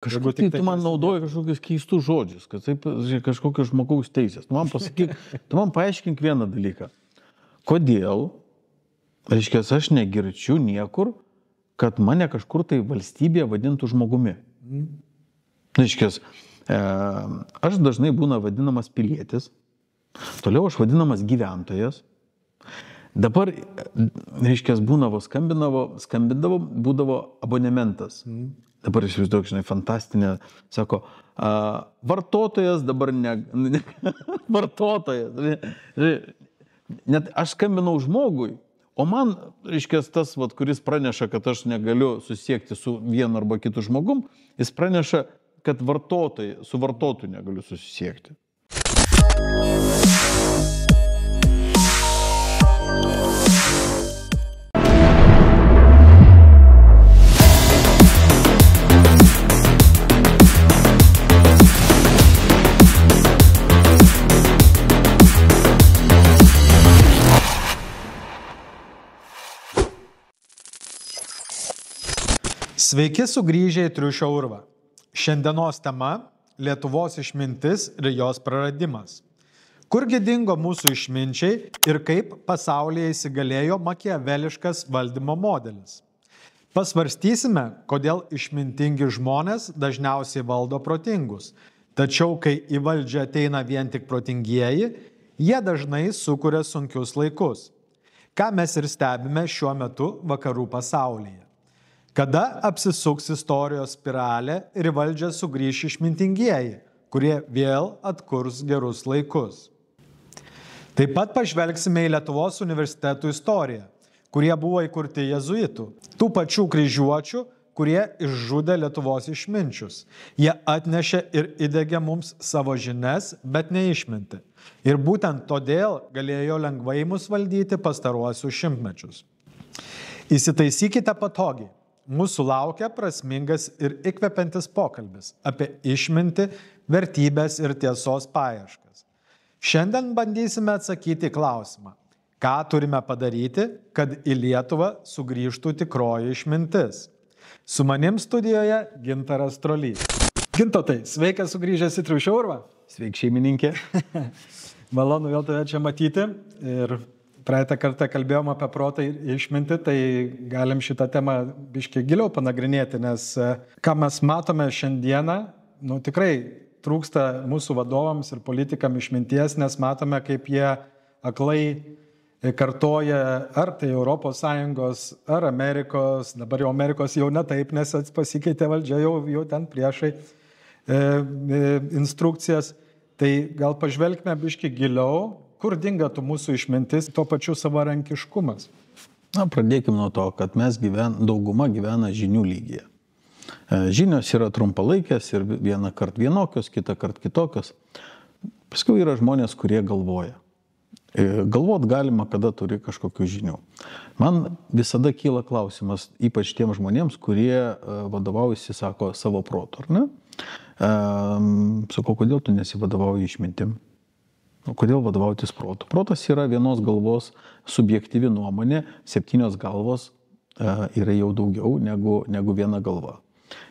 Kažkaip tu man naudoji kažkokius keistus žodžius, kad taip kažkokios žmogaus teisės. Tu man pasakyk, tu man paaiškink vieną dalyką. Kodėl, reiškia, aš negirčiu niekur, kad mane kažkur tai valstybėje vadintų žmogumi. Reiškia, aš dažnai būna vadinamas pilietis, toliau aš vadinamas gyventojas. Dabar, reiškia, skambindavo, būdavo abonementas. Dabar įsivaizduok, žinai, fantastinė, sako, vartotojas dabar vartotojas. Net aš skambinau žmogui, o man, reiškia, tas, kuris praneša, kad aš negaliu susiekti su vienu arba kitu žmogum, jis praneša, kad su vartotoju negaliu susisiekti. Sveiki sugrįžę į Triušio urvą. Šiandienos tema – Lietuvos išmintis ir jos praradimas. Kurgi dingo mūsų išminčiai ir kaip pasaulyje įsigalėjo makiaveliškas valdymo modelis. Pasvarstysime, kodėl išmintingi žmonės dažniausiai valdo protingus, tačiau kai į valdžią ateina vien tik protingieji, jie dažnai sukuria sunkius laikus. Ką mes ir stebime šiuo metu vakarų pasaulyje. Kada apsisuks istorijos spiralė ir į valdžią sugrįš išmintingieji, kurie vėl atkurs gerus laikus. Taip pat pažvelgsime į Lietuvos universitetų istoriją, kurie buvo įkurti jezuitų, tų pačių kryžiuočių, kurie išžudė Lietuvos išminčius. Jie atnešė ir įdegė mums savo žinias, bet neišmintį. Ir būtent todėl galėjo lengvai mus valdyti pastaruosius šimtmečius. Įsitaisykite patogiai. Mūsų laukia prasmingas ir įkvepiantis pokalbis apie išmintį, vertybės ir tiesos paieškas. Šiandien bandysime atsakyti į klausimą, ką turime padaryti, kad į Lietuvą sugrįžtų tikroji išmintis. Su manim studijoje Gintaras Trolys. Gintautai, sveikas sugrįžęs į Triušio urvą. Sveik, šeimininkė. Malonu vėl tave čia matyti ir praeitą kartą kalbėjom apie protą ir išmintį, tai galim šitą temą biškiai giliau panagrinėti, nes ką mes matome šiandieną, tikrai trūksta mūsų vadovams ir politikam išminties, nes matome, kaip jie aklai kartoja ar tai ES, ar Amerikos, dabar jau Amerikos jau ne taip, nes pasikeitė valdžia, jau ten priešai instrukcijas. Tai gal pažvelgime biškiai giliau, kur dinga tu mūsų išmintis, tuo pačiu savarankiškumas? Pradėkime nuo to, kad dauguma gyvena žinių lygyje. Žinios yra trumpalaikės ir vieną kart vienokios, kitą kart kitokios. Paskui yra žmonės, kurie galvoja. Galvot galima, kada turi kažkokių žinių. Man visada kyla klausimas, ypač tiem žmonėms, kurie vadovaujasi, sako, savo protu, ar ne? Sakau, kodėl tu nesivadovauji išmintim? Kodėl vadovautis protu? Protas yra vienos galvos subjektyvi nuomonė, 7 galvos yra jau daugiau negu viena galva.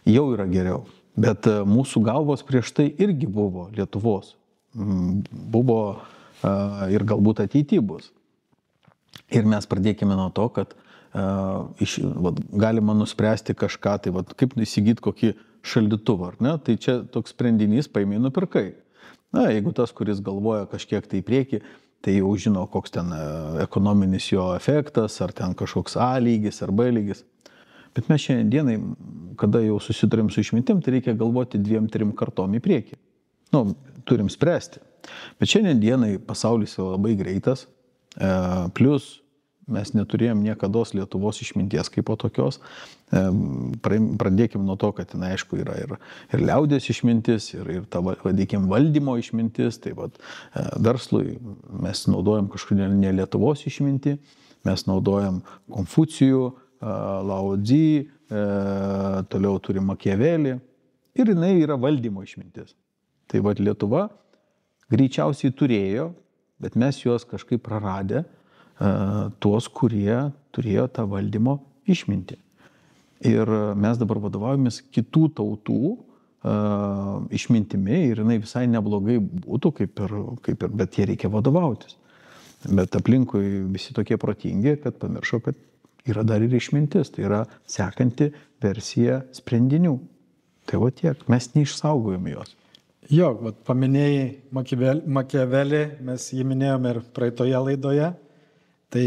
Jau yra geriau. Bet mūsų galvos prieš tai irgi buvo Lietuvos. Buvo ir galbūt ateityje bus. Ir mes pradėkime nuo to, kad galima nuspręsti kažką, tai kaip įsigyti kokį šaldytuvą, ar ne? Tai čia toks sprendinys, paėmė nupirkai. Jeigu tas, kuris galvoja kažkiek tai į priekį, tai jau žino, koks ten ekonominis jo efektas, ar ten kažkoks A lygis, ar B lygis. Bet mes šiandienai, kada jau susidurim su išmintim, tai reikia galvoti 2-3 kartom į priekį. Turim spręsti. Bet šiandienai pasaulis yra labai greitas, plus mes neturėjom niekados Lietuvos išminties kaip po tokios. Pradėkim nuo to, kad ten, aišku, yra ir liaudės išmintis, ir ta, vadėkim, valdymo išmintis. Tai verslui mes naudojam kažkodėl ne Lietuvos išmintį, mes naudojam Konfucijų, Lao Tzu, toliau turim Makiavelį ir jinai yra valdymo išmintis. Tai Lietuva greičiausiai turėjo, bet mes juos kažkaip praradę, tuos, kurie turėjo tą valdymo išmintį. Ir mes dabar vadovaujamės kitų tautų išmintimi ir jinai visai neblogai būtų, kaip ir, bet jie reikia vadovautis. Bet aplinkui visi tokie protingi, kad pamiršo, kad yra dar ir išmintis, tai yra sekanti versija sprendinių. Tai va tiek, mes neišsaugojom jos. Jo, paminėjai Makiavelį, mes jį minėjome ir praeitoje laidoje, tai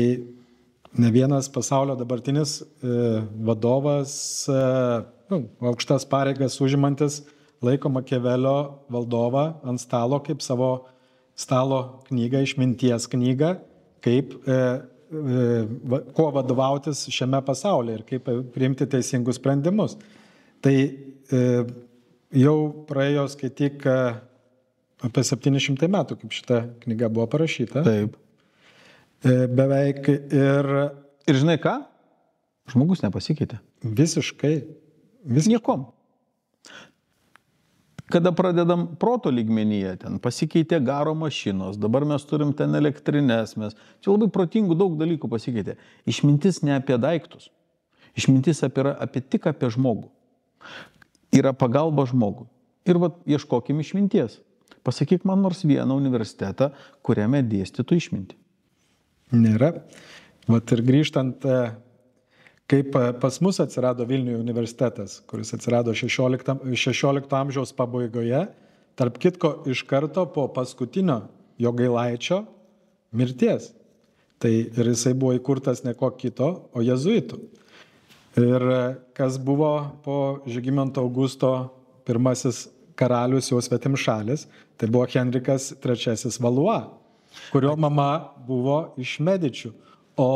ne vienas pasaulio dabartinis vadovas, aukštas pareigas užimantis, laiko Makiavelio valdovą ant stalo kaip savo stalo knygą, išminties knygą, kaip kuo vadovautis šiame pasaulyje ir kaip priimti teisingus sprendimus. Tai jau praėjo skaityk apie 700 metų, kaip šita knyga buvo parašyta. Taip. Beveik Ir žinai ką? Žmogus nepasikeitė. Visiškai. Niekom. Kada pradedam proto lygmenyje, ten pasikeitė garo mašinos, dabar mes turim ten elektrinės, čia labai protingų daug dalykų pasikeitė. Išmintis ne apie daiktus. Išmintis tik apie žmogų. Yra pagalba žmogui. Ir ieškokim išminties. Pasakyk man nors vieną universitetą, kuriame dėstytų išmintį. Nėra. Ir grįžtant, kaip pas mus atsirado Vilniuje universitetas, kuris atsirado 16 amžiaus pabaigoje, tarp kitko iš karto po paskutinio Jogailaičio mirties. Tai ir jisai buvo įkurtas ne ko kito, o jezuitų. Ir kas buvo po Žygimanto Augusto pirmasis karalius jau svetimšalis, tai buvo Henrikas III Valua, kurio mama buvo iš Medičių, o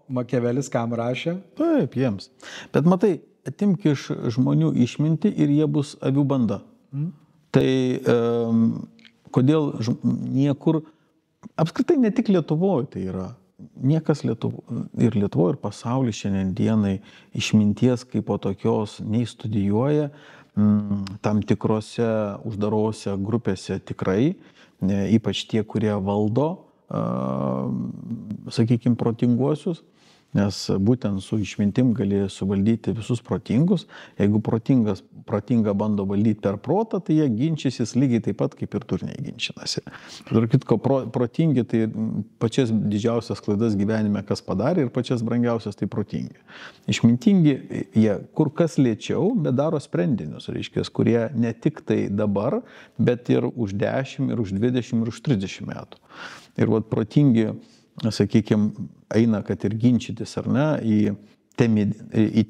Makiavelis kam rašė? Taip, jiems. Bet matai, atimk iš žmonių išmintį ir jie bus avių banda. Tai kodėl niekur, apskritai ne tik Lietuvoje tai yra, niekas Lietuvoje ir pasaulyje šiandien dienai išminties kaip po tokios nei studijuoja, tam tikrose uždarose grupėse tikrai, ypač tie, kurie valdo, sakykime, protinguosius, nes būtent su išmintim gali suvaldyti visus protingus. Jeigu protingą bando valdyti per protą, tai jie ginčysis lygiai taip pat, kaip ir turniai ginčinasi. Ir kitko, protingi tai pačias didžiausias klaidas gyvenime kas padarė ir pačias brangiausias tai protingi. Išmintingi jie kur kas lėčiau, bet daro sprendinius, reiškia, kurie ne tik tai dabar, bet ir už 10, ir už 20, ir už 30 metų. Ir protingi, sakykime, eina, kad ir ginčytis ar ne, į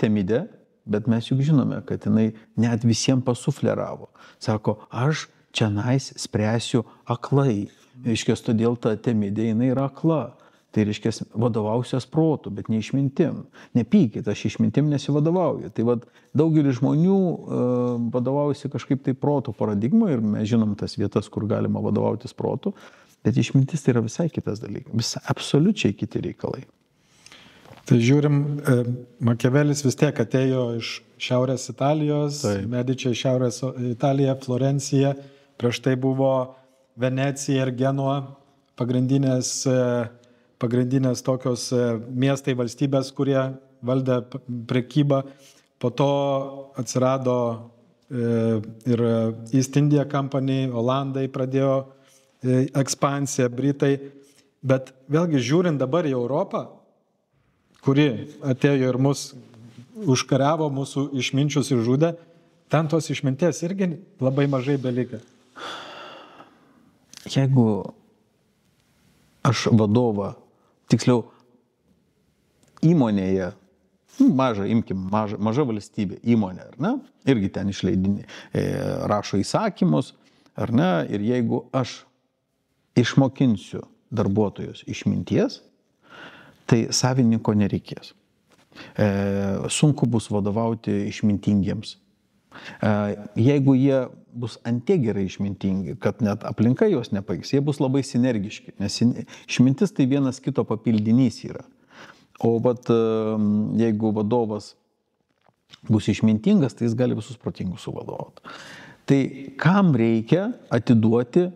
Temidę, bet mes juk žinome, kad jinai net visiems pasufleravo. Sako, aš čia nais spręsiu aklai. Reiškia, todėl ta Temidė jinai yra akla. Tai reiškia, vadovausias protu, bet ne išmintim. Nepykit, aš išmintim nesivadovauju. Tai daugelis žmonių vadovaujasi kažkaip tai proto paradigma ir mes žinom tas vietas, kur galima vadovautis protu. Bet išmintis tai yra visai kitas dalykas, absoliučiai kiti reikalai. Tai žiūrim, Makiavelis vis tiek atėjo iš Šiaurės Italijos, Medičiai Šiaurės Italija, Florencija, prieš tai buvo Venecija ir Genua, pagrindinės tokios miestai valstybės, kurie valdė prekybą. Po to atsirado ir East India Company, Olandai pradėjo ekspansija, Britai, bet vėlgi žiūrint dabar į Europą, kuri atėjo ir mus užkariavo, mūsų išminčius ir žudė, ten tos išminties irgi labai mažai belika. Jeigu aš vadovą, tiksliau įmonėje, maža valstybė, įmonė, ar ne, irgi ten išleidinė, rašo įsakymus, ar ne, ir jeigu aš išmokinsiu darbuotojus išminties, tai savininko nereikės. Sunku bus vadovauti išmintingiems. Jeigu jie bus antiek gerai išmintingi, kad net aplinka jos nepaiks, jie bus labai sinergiški, nes išmintis tai vienas kito papildinys yra. O jeigu vadovas bus išmintingas, tai jis gali visus protingus suvadovauti. Tai kam reikia atiduoti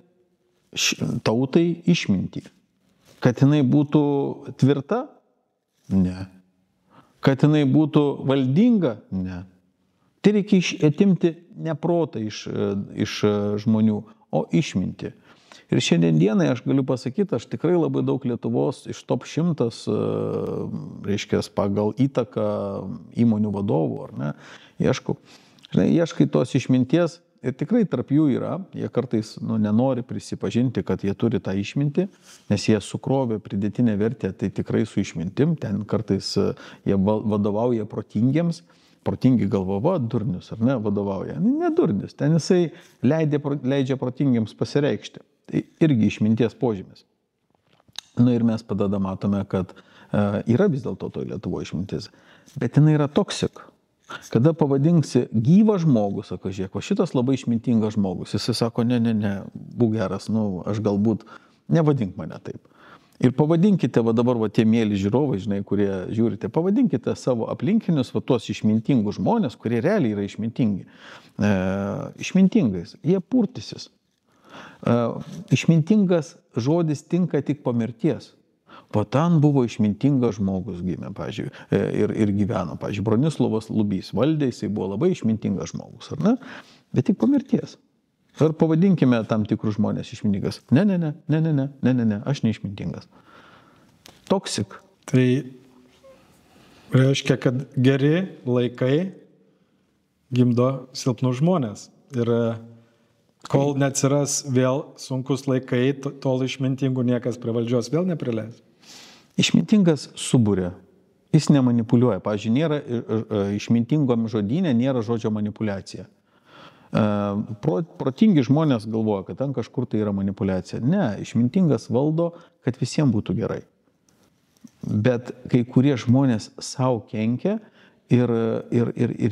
tautai išmintį? Kad jinai būtų tvirta? Ne. Kad jinai būtų valdinga? Ne. Tai reikia atimti ne protą iš žmonių, o išmintį. Ir šiandien dienai aš galiu pasakyti, aš tikrai labai daug Lietuvos iš top 100, reiškia, pagal įtaką įmonių vadovų, ar ne, ieškai tos išminties ir tikrai tarp jų yra, jie kartais nenori prisipažinti, kad jie turi tą išmintį, nes jie sukrovė pridėtinę vertę, tai tikrai su išmintim, ten kartais jie vadovauja protingiems, protingi galvova, durnius, ar ne, vadovauja, ne durnius, ten jisai leidžia protingiems pasireikšti. Tai irgi išminties požymis. Ir mes tada matome, kad yra vis dėlto to Lietuvoje išmintis, bet jinai yra toksik. Kada pavadinksi gyvą žmogų, sako, žiūrėk, šitas labai išmintingas žmogus, jisai sako, ne, būk geras, aš galbūt, nevadink mane taip. Ir pavadinkite, dabar tie mėly žiūrovai, žinai, kurie žiūrite, pavadinkite savo aplinkinius, tuos išmintingus žmonės, kurie realiai yra išmintingi. Išmintingais, jie purtysis. Išmintingas žodis tinka tik po mirties. Ten buvo išmintingas žmogus gimė, pavyzdžiui, ir gyveno. Pavyzdžiui, Bronislovas Lubys valdė, jisai buvo labai išmintingas žmogus, ar ne? Bet tik po mirties. Ar pavadinkime tam tikrus žmonės išmintingas? Ne, aš neišmintingas. Toksik. Tai reiškia, kad geri laikai gimdo silpnus žmonės. Ir kol neatsiras vėl sunkus laikai, tol išmintingų niekas prie valdžios vėl neprileis. Išmintingas subūrė, jis nemanipuliuoja. Pavyzdžiui, nėra išmintingom žodynė, nėra žodžio manipuliacija. Protingi žmonės galvoja, kad ten kažkur tai yra manipuliacija. Ne, išmintingas valdo, kad visiems būtų gerai. Bet kai kurie žmonės savo kenkia ir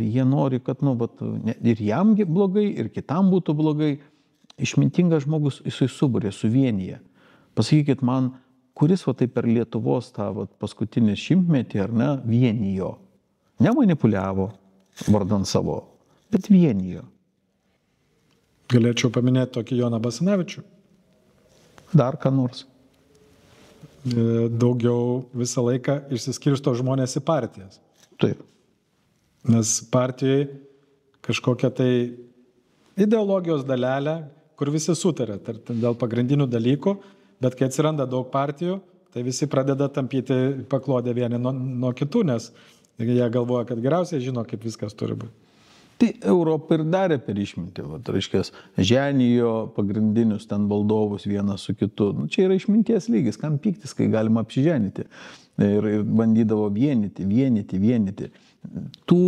jie nori, kad ir jam blogai, ir kitam būtų blogai. Išmintingas žmogus jisai subūrė, suvienyje. Pasakykit man, kuris tai per Lietuvos tą paskutinį šimtmetį, ar ne, vienijo. Nemanipuliavo vardan savo, bet vienijo. Galėčiau paminėti tokį Joną Basanavičių. Dar ką nors. Daugiau visą laiką išsiskirsto žmonės į partijas. Taip. Nes partijai kažkokia tai ideologijos dalelė, kur visi sutarė dėl pagrindinių dalykų, bet kai atsiranda daug partijų, tai visi pradeda tampyti paklodę vieni nuo kitų, nes jie galvoja, kad geriausiai žino, kaip viskas turi būti. Tai Europa ir darė per išmintį, reiškia, ženijo pagrindinius ten valdovus vienas su kitu. Čia yra išminties lygis, kam pyktis, kai galima apsiženyti. Ir bandydavo vienyti. Tų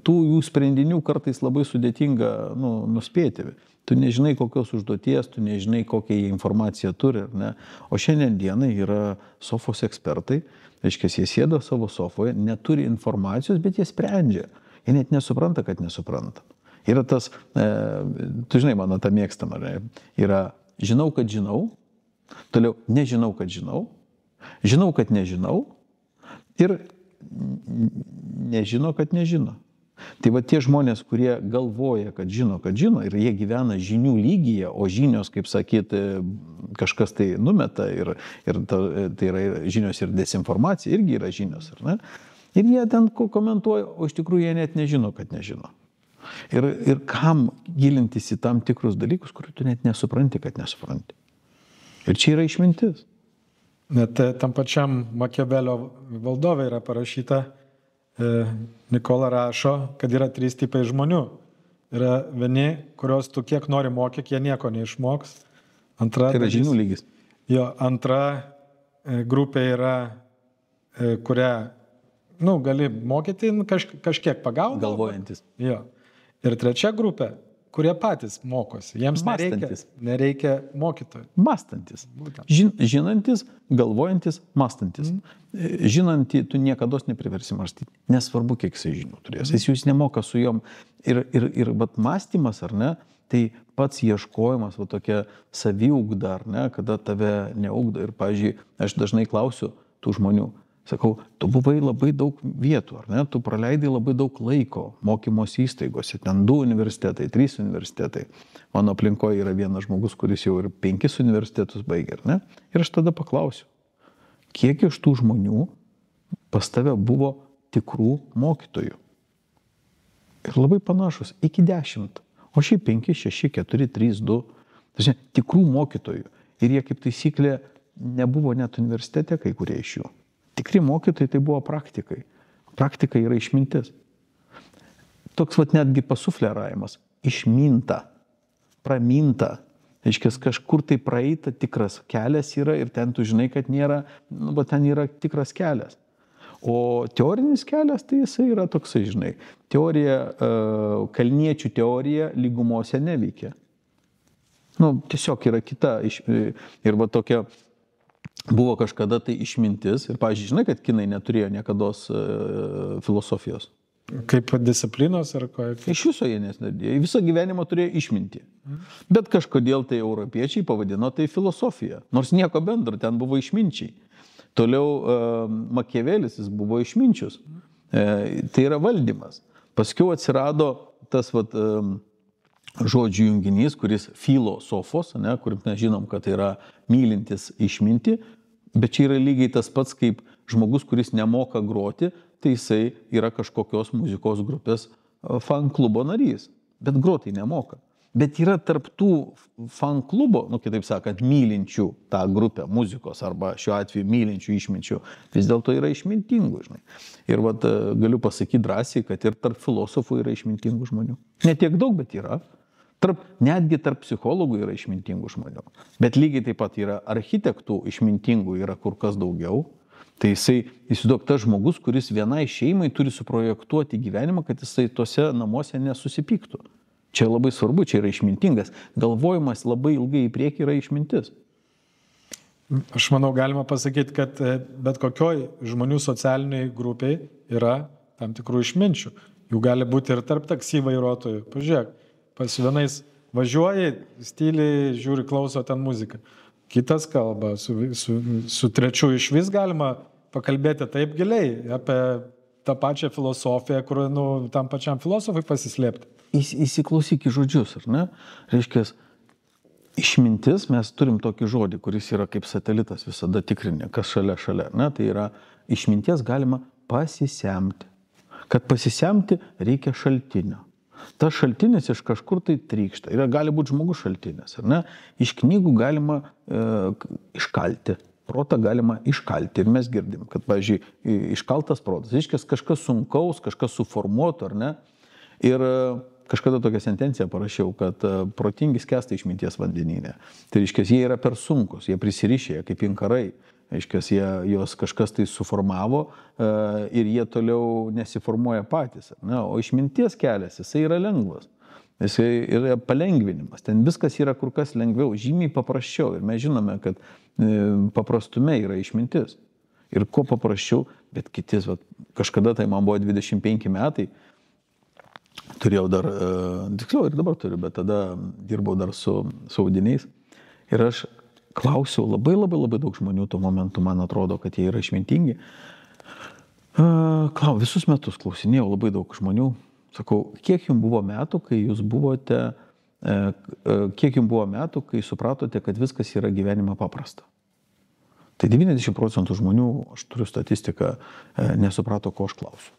jų sprendinių kartais labai sudėtinga nuspėti. Tu nežinai, kokios užduoties, tu nežinai, kokią informaciją turi. Ne? O šiandien dienai yra sofos ekspertai, reiškia, jie sėdo savo sofoje, neturi informacijos, bet jie sprendžia. Jie net nesupranta, kad nesupranta. Yra tas, tu žinai, mano tą mėgstamą, yra žinau, kad žinau, toliau nežinau, kad žinau, žinau, kad nežinau ir nežino, kad nežino. Tai tie žmonės, kurie galvoja, kad žino ir jie gyvena žinių lygyje, o žinios, kaip sakyti, kažkas tai numeta ir tai yra žinios ir desinformacija irgi yra žinios, ar ne? Ir jie ten komentuoja, o iš tikrųjų jie net nežino, kad nežino. Ir kam gilintis į tam tikrus dalykus, kurių tu net nesupranti, kad nesupranti. Ir čia yra išmintis. Net tam pačiam Makiavelio valdovai yra parašyta, Nikola rašo, kad yra 3 tipai žmonių. Yra vieni, kurios tu kiek nori mokyk, jie nieko neišmoks. Antra, tai yra žinių lygis. Jo, antra grupė yra, kurią gali mokyti, kažkiek pagauna. Galvojantis. Jo. Ir trečia grupė, kurie patys mokosi. Jiems nereikia mokytojų. Mąstantis. Žinantis, galvojantis, mąstantis. Žinantį tu niekados nepriversi mąstyti. Nesvarbu, kiek jisai žinių turės. Jis nemoka su jom. Ir mąstymas, ar ne, tai pats ieškojimas, tokia saviugda, ar ne, kada tave neugdo. Ir, pavyzdžiui, aš dažnai klausiu tų žmonių, sakau, tu buvai labai daug vietų, ar ne? Tu praleidai labai daug laiko mokymosi įstaigose, ten 2 universitetai, 3 universitetai. Mano aplinkoje yra vienas žmogus, kuris jau ir 5 universitetus baigė, ar ne? Ir aš tada paklausiu, kiek iš tų žmonių pas tave buvo tikrų mokytojų? ir labai panašus, iki 10. O šiaip 5, 6, 4, 3, 2. Tačiau tikrų mokytojų. Ir jie kaip taisyklė nebuvo net universitete kai kurie iš jų. Tikri mokytojai tai buvo praktikai. Praktika yra išmintis. Toks netgi pasufleravimas. Išminta. Praminta. Aiškiai, kažkur tai praeita tikras kelias yra ir ten tu žinai, kad nėra, ten yra tikras kelias. O teorinis kelias, tai jisai yra toksai, žinai. Teorija, kalniečių teorija lygumose neveikia. Tiesiog yra kita. Ir tokia buvo kažkada tai išmintis. Ir, pavyzdžiui, žinai, kad kinai neturėjo niekados filosofijos. Kaip disciplinos ar ko? Iš viso jie nesnadėjo. Visą gyvenimą turėjo išminti. Bet kažkodėl tai europiečiai pavadino tai filosofija. Nors nieko bendro, ten buvo išminčiai. Toliau Makiavelis, jis buvo išminčius. Tai yra valdymas. Paskiau atsirado tas žodžių junginys, kuris filosofos, kur mes žinom, kad tai yra mylintis išminti, bet čia yra lygiai tas pats kaip žmogus, kuris nemoka groti, tai jisai yra kažkokios muzikos grupės fan klubo narys, bet grotai nemoka. Bet yra tarptų fan klubo, kitaip sakant, mylinčių tą grupę muzikos arba šiuo atveju mylinčių išminčių, vis dėlto yra išmintingų, žinai. Ir galiu pasakyti drąsiai, kad ir tarp filosofų yra išmintingų žmonių. Ne tiek daug, bet yra. Netgi tarp psichologų yra išmintingų žmonių. Bet lygiai taip pat yra architektų išmintingų yra kur kas daugiau. Tai jisai įsivaizduok tas žmogus, kuris vienai šeimai turi suprojektuoti gyvenimą, kad jisai tose namuose nesusipyktų. Čia labai svarbu, čia yra išmintingas. Galvojimas labai ilgai į priekį yra išmintis. Aš manau, galima pasakyti, kad bet kokioj žmonių socialiniai grupiai yra tam tikrų išminčių. Jų gali būti ir tarp taksi vairuotojų. Pažiūrėk, pas vienais važiuoji, styliai žiūri, klauso ten muziką. Kitas kalba, su trečiu iš vis galima pakalbėti taip giliai apie tą pačią filosofiją, kur tam pačiam filosofui pasislėpti. Įsiklausyk į žodžius, ar ne? Reiškia, išmintis, mes turim tokį žodį, kuris yra kaip satelitas, visada tikrinė, kas šalia, ne? Tai yra išminties galima pasisemti. Kad pasisemti reikia šaltinio. Tas šaltinis iš kažkur tai trykšta. Ir gali būti žmogus šaltinis, ar ne? Iš knygų galima iškalti. Protą galima iškalti. Ir mes girdim, kad, pavyzdžiui, iškaltas protas. Reiškia, kažkas sunkaus, kažkas suformuoto, ar ne? Ir kažkada tokią sentenciją parašiau, kad protingi skęsta išminties vandenyne. Tai reiškia, jie yra per sunkus, jie prisirišė, kaip inkarai. Reiškia, jos kažkas tai suformavo ir jie toliau nesiformuoja patys. Ne? O išminties kelias, jisai yra lengvas. Jisai yra palengvinimas. Ten viskas yra kur kas lengviau, žymiai paprasčiau. Ir mes žinome, kad paprastume yra išmintis. Ir kuo paprasčiau, bet kitis, kažkada tai man buvo 25 metai, turėjau dar, tiksliau ir dabar turiu, bet tada dirbau dar su audiniais. Ir aš klausiau labai daug žmonių tuo momentu, man atrodo, kad jie yra išmintingi. Visus metus klausinėjau labai daug žmonių. Sakau, kiek jums buvo metų, kai jūs buvote, kiek jums buvo metų, kai supratote, kad viskas yra gyvenime paprasta? Tai 90% žmonių, aš turiu statistiką, nesuprato, ko aš klausiu.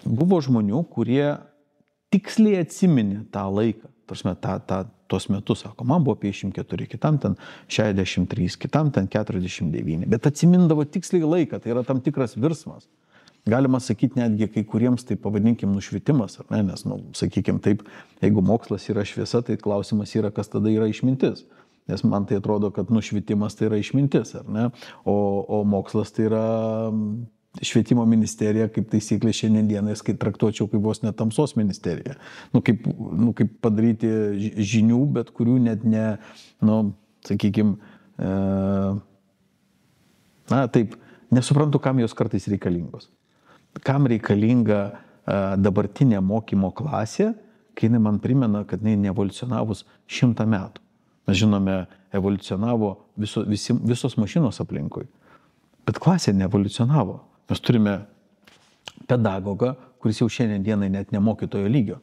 Buvo žmonių, kurie tiksliai atsiminė tą laiką, tos metus, sako, man buvo 54, kitam ten 63, kitam ten 49, bet atsimindavo tiksliai laiką, tai yra tam tikras virsmas. Galima sakyti netgi kai kuriems, tai pavadinkim, nušvitimas, ar ne, nes, sakykim taip, jeigu mokslas yra šviesa, tai klausimas yra, kas tada yra išmintis. Nes man tai atrodo, kad nušvitimas tai yra išmintis, ar ne, o mokslas tai yra švietimo ministerija, kaip taisyklė šiandienai, traktuočiau kaip vos net tamsos ministerija. Kaip padaryti žinių, bet kurių net ne, sakykime, taip, nesuprantu, kam jos kartais reikalingos. Kam reikalinga dabartinė mokymo klasė, kai jinai man primena, kad jinai neevoliucionavus 100 metų. Mes žinome, evoliucionavo visos mašinos aplinkui, bet klasė neevoliucionavo. Mes turime pedagogą, kuris jau šiandien dienai net nemokytojo lygio.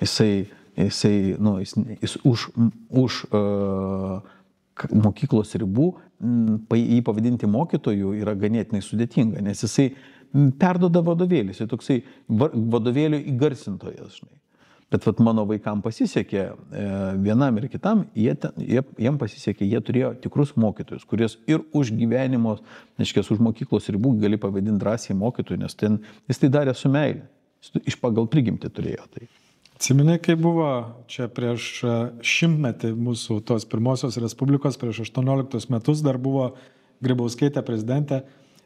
Jis už mokyklos ribų, jį pavadinti mokytoju yra ganėtinai sudėtinga, nes jisai perduoda vadovėlis, tai toksai vadovėlių įgarsintojas, žinai. Bet vat mano vaikams pasisekė, vienam ir kitam, jiem pasisekė, jie turėjo tikrus mokytojus, kuris ir už gyvenimo, nežkės, už mokyklos ribų gali pavadinti drąsiai mokytojų, nes ten jis tai darė su meilė. Iš pagal prigimtį turėjo tai. Atsiminai, kai buvo čia prieš 100-metį mūsų tos pirmosios Respublikos, prieš 18 metus dar buvo Grybauskaitė prezidentė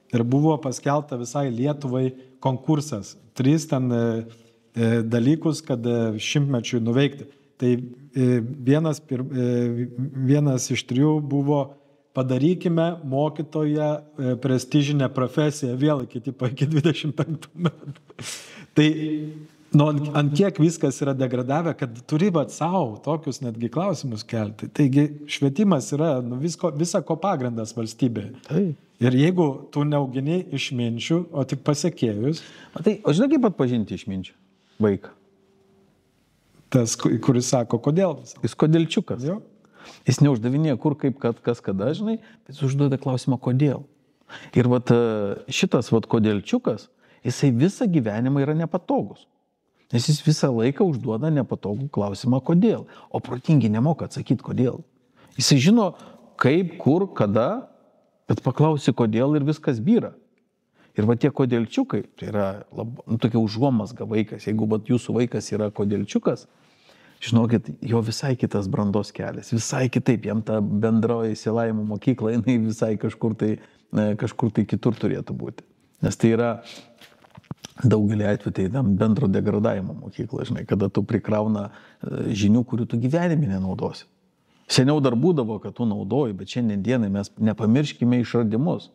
ir buvo paskelbta visai Lietuvai konkursas. 3 ten dalykus, kad 100-mečiui nuveikti. Tai vienas iš 3 buvo padarykime mokytoją prestižinę profesiją vėl iki 25 metų. Tai ant kiek viskas yra degradavę, kad turi savo tokius netgi klausimus kelti. Taigi švietimas yra visa ko pagrindas valstybėje. Tai. Ir jeigu tu neaugini išminčių, o tik pasiekėjus. Tai, o žinai, kaip atpažinti išminčių vaiką? Tas, kuris sako, kodėl? Jis kodėlčiukas. Jo. Jis neuždavinėja kur, kaip, kas, kada, žinai, bet jis užduoda klausimą, kodėl. Ir šitas kodėlčiukas, jisai visą gyvenimą yra nepatogus. Nes jis visą laiką užduoda nepatogų klausimą, kodėl. O protingi nemoka atsakyti, kodėl. Jisai žino, kaip, kur, kada, bet paklausi, kodėl ir viskas byra. Ir tie kodėlčiukai, tai yra tokia užuomasga vaikas. Jeigu jūsų vaikas yra kodėlčiukas, žinokit, jo visai kitas brandos kelias, visai kitaip, jam ta bendroji išsilavinimo mokykla, jinai visai kažkur tai kitur turėtų būti. Nes tai yra daugelį atveju tai bendro degradavimo mokykla, žinai, kada tu prikrauna žinių, kurių tu gyvenime nenaudosi. Seniau dar būdavo, kad tu naudoji, bet šiandien dienai mes nepamirškime išradimus.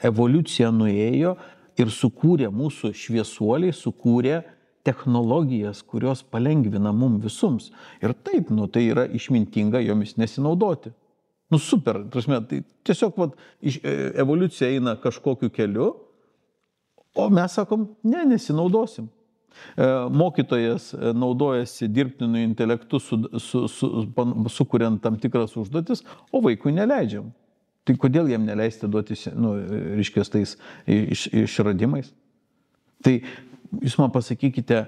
Evoliucija nuėjo ir sukūrė mūsų šviesuoliai, sukūrė technologijas, kurios palengvina mum visums. Ir taip, tai yra išmintinga jomis nesinaudoti. Super, tai tiesiog evoliucija eina kažkokiu keliu, o mes sakom, nesinaudosim. Mokytojas naudojasi dirbtiniu intelektu, sukuriant tam tikras užduotis, o vaikui neleidžiam. Tai kodėl jam neleisti duoti, reiškia, tais išradimais? Tai jūs man pasakykite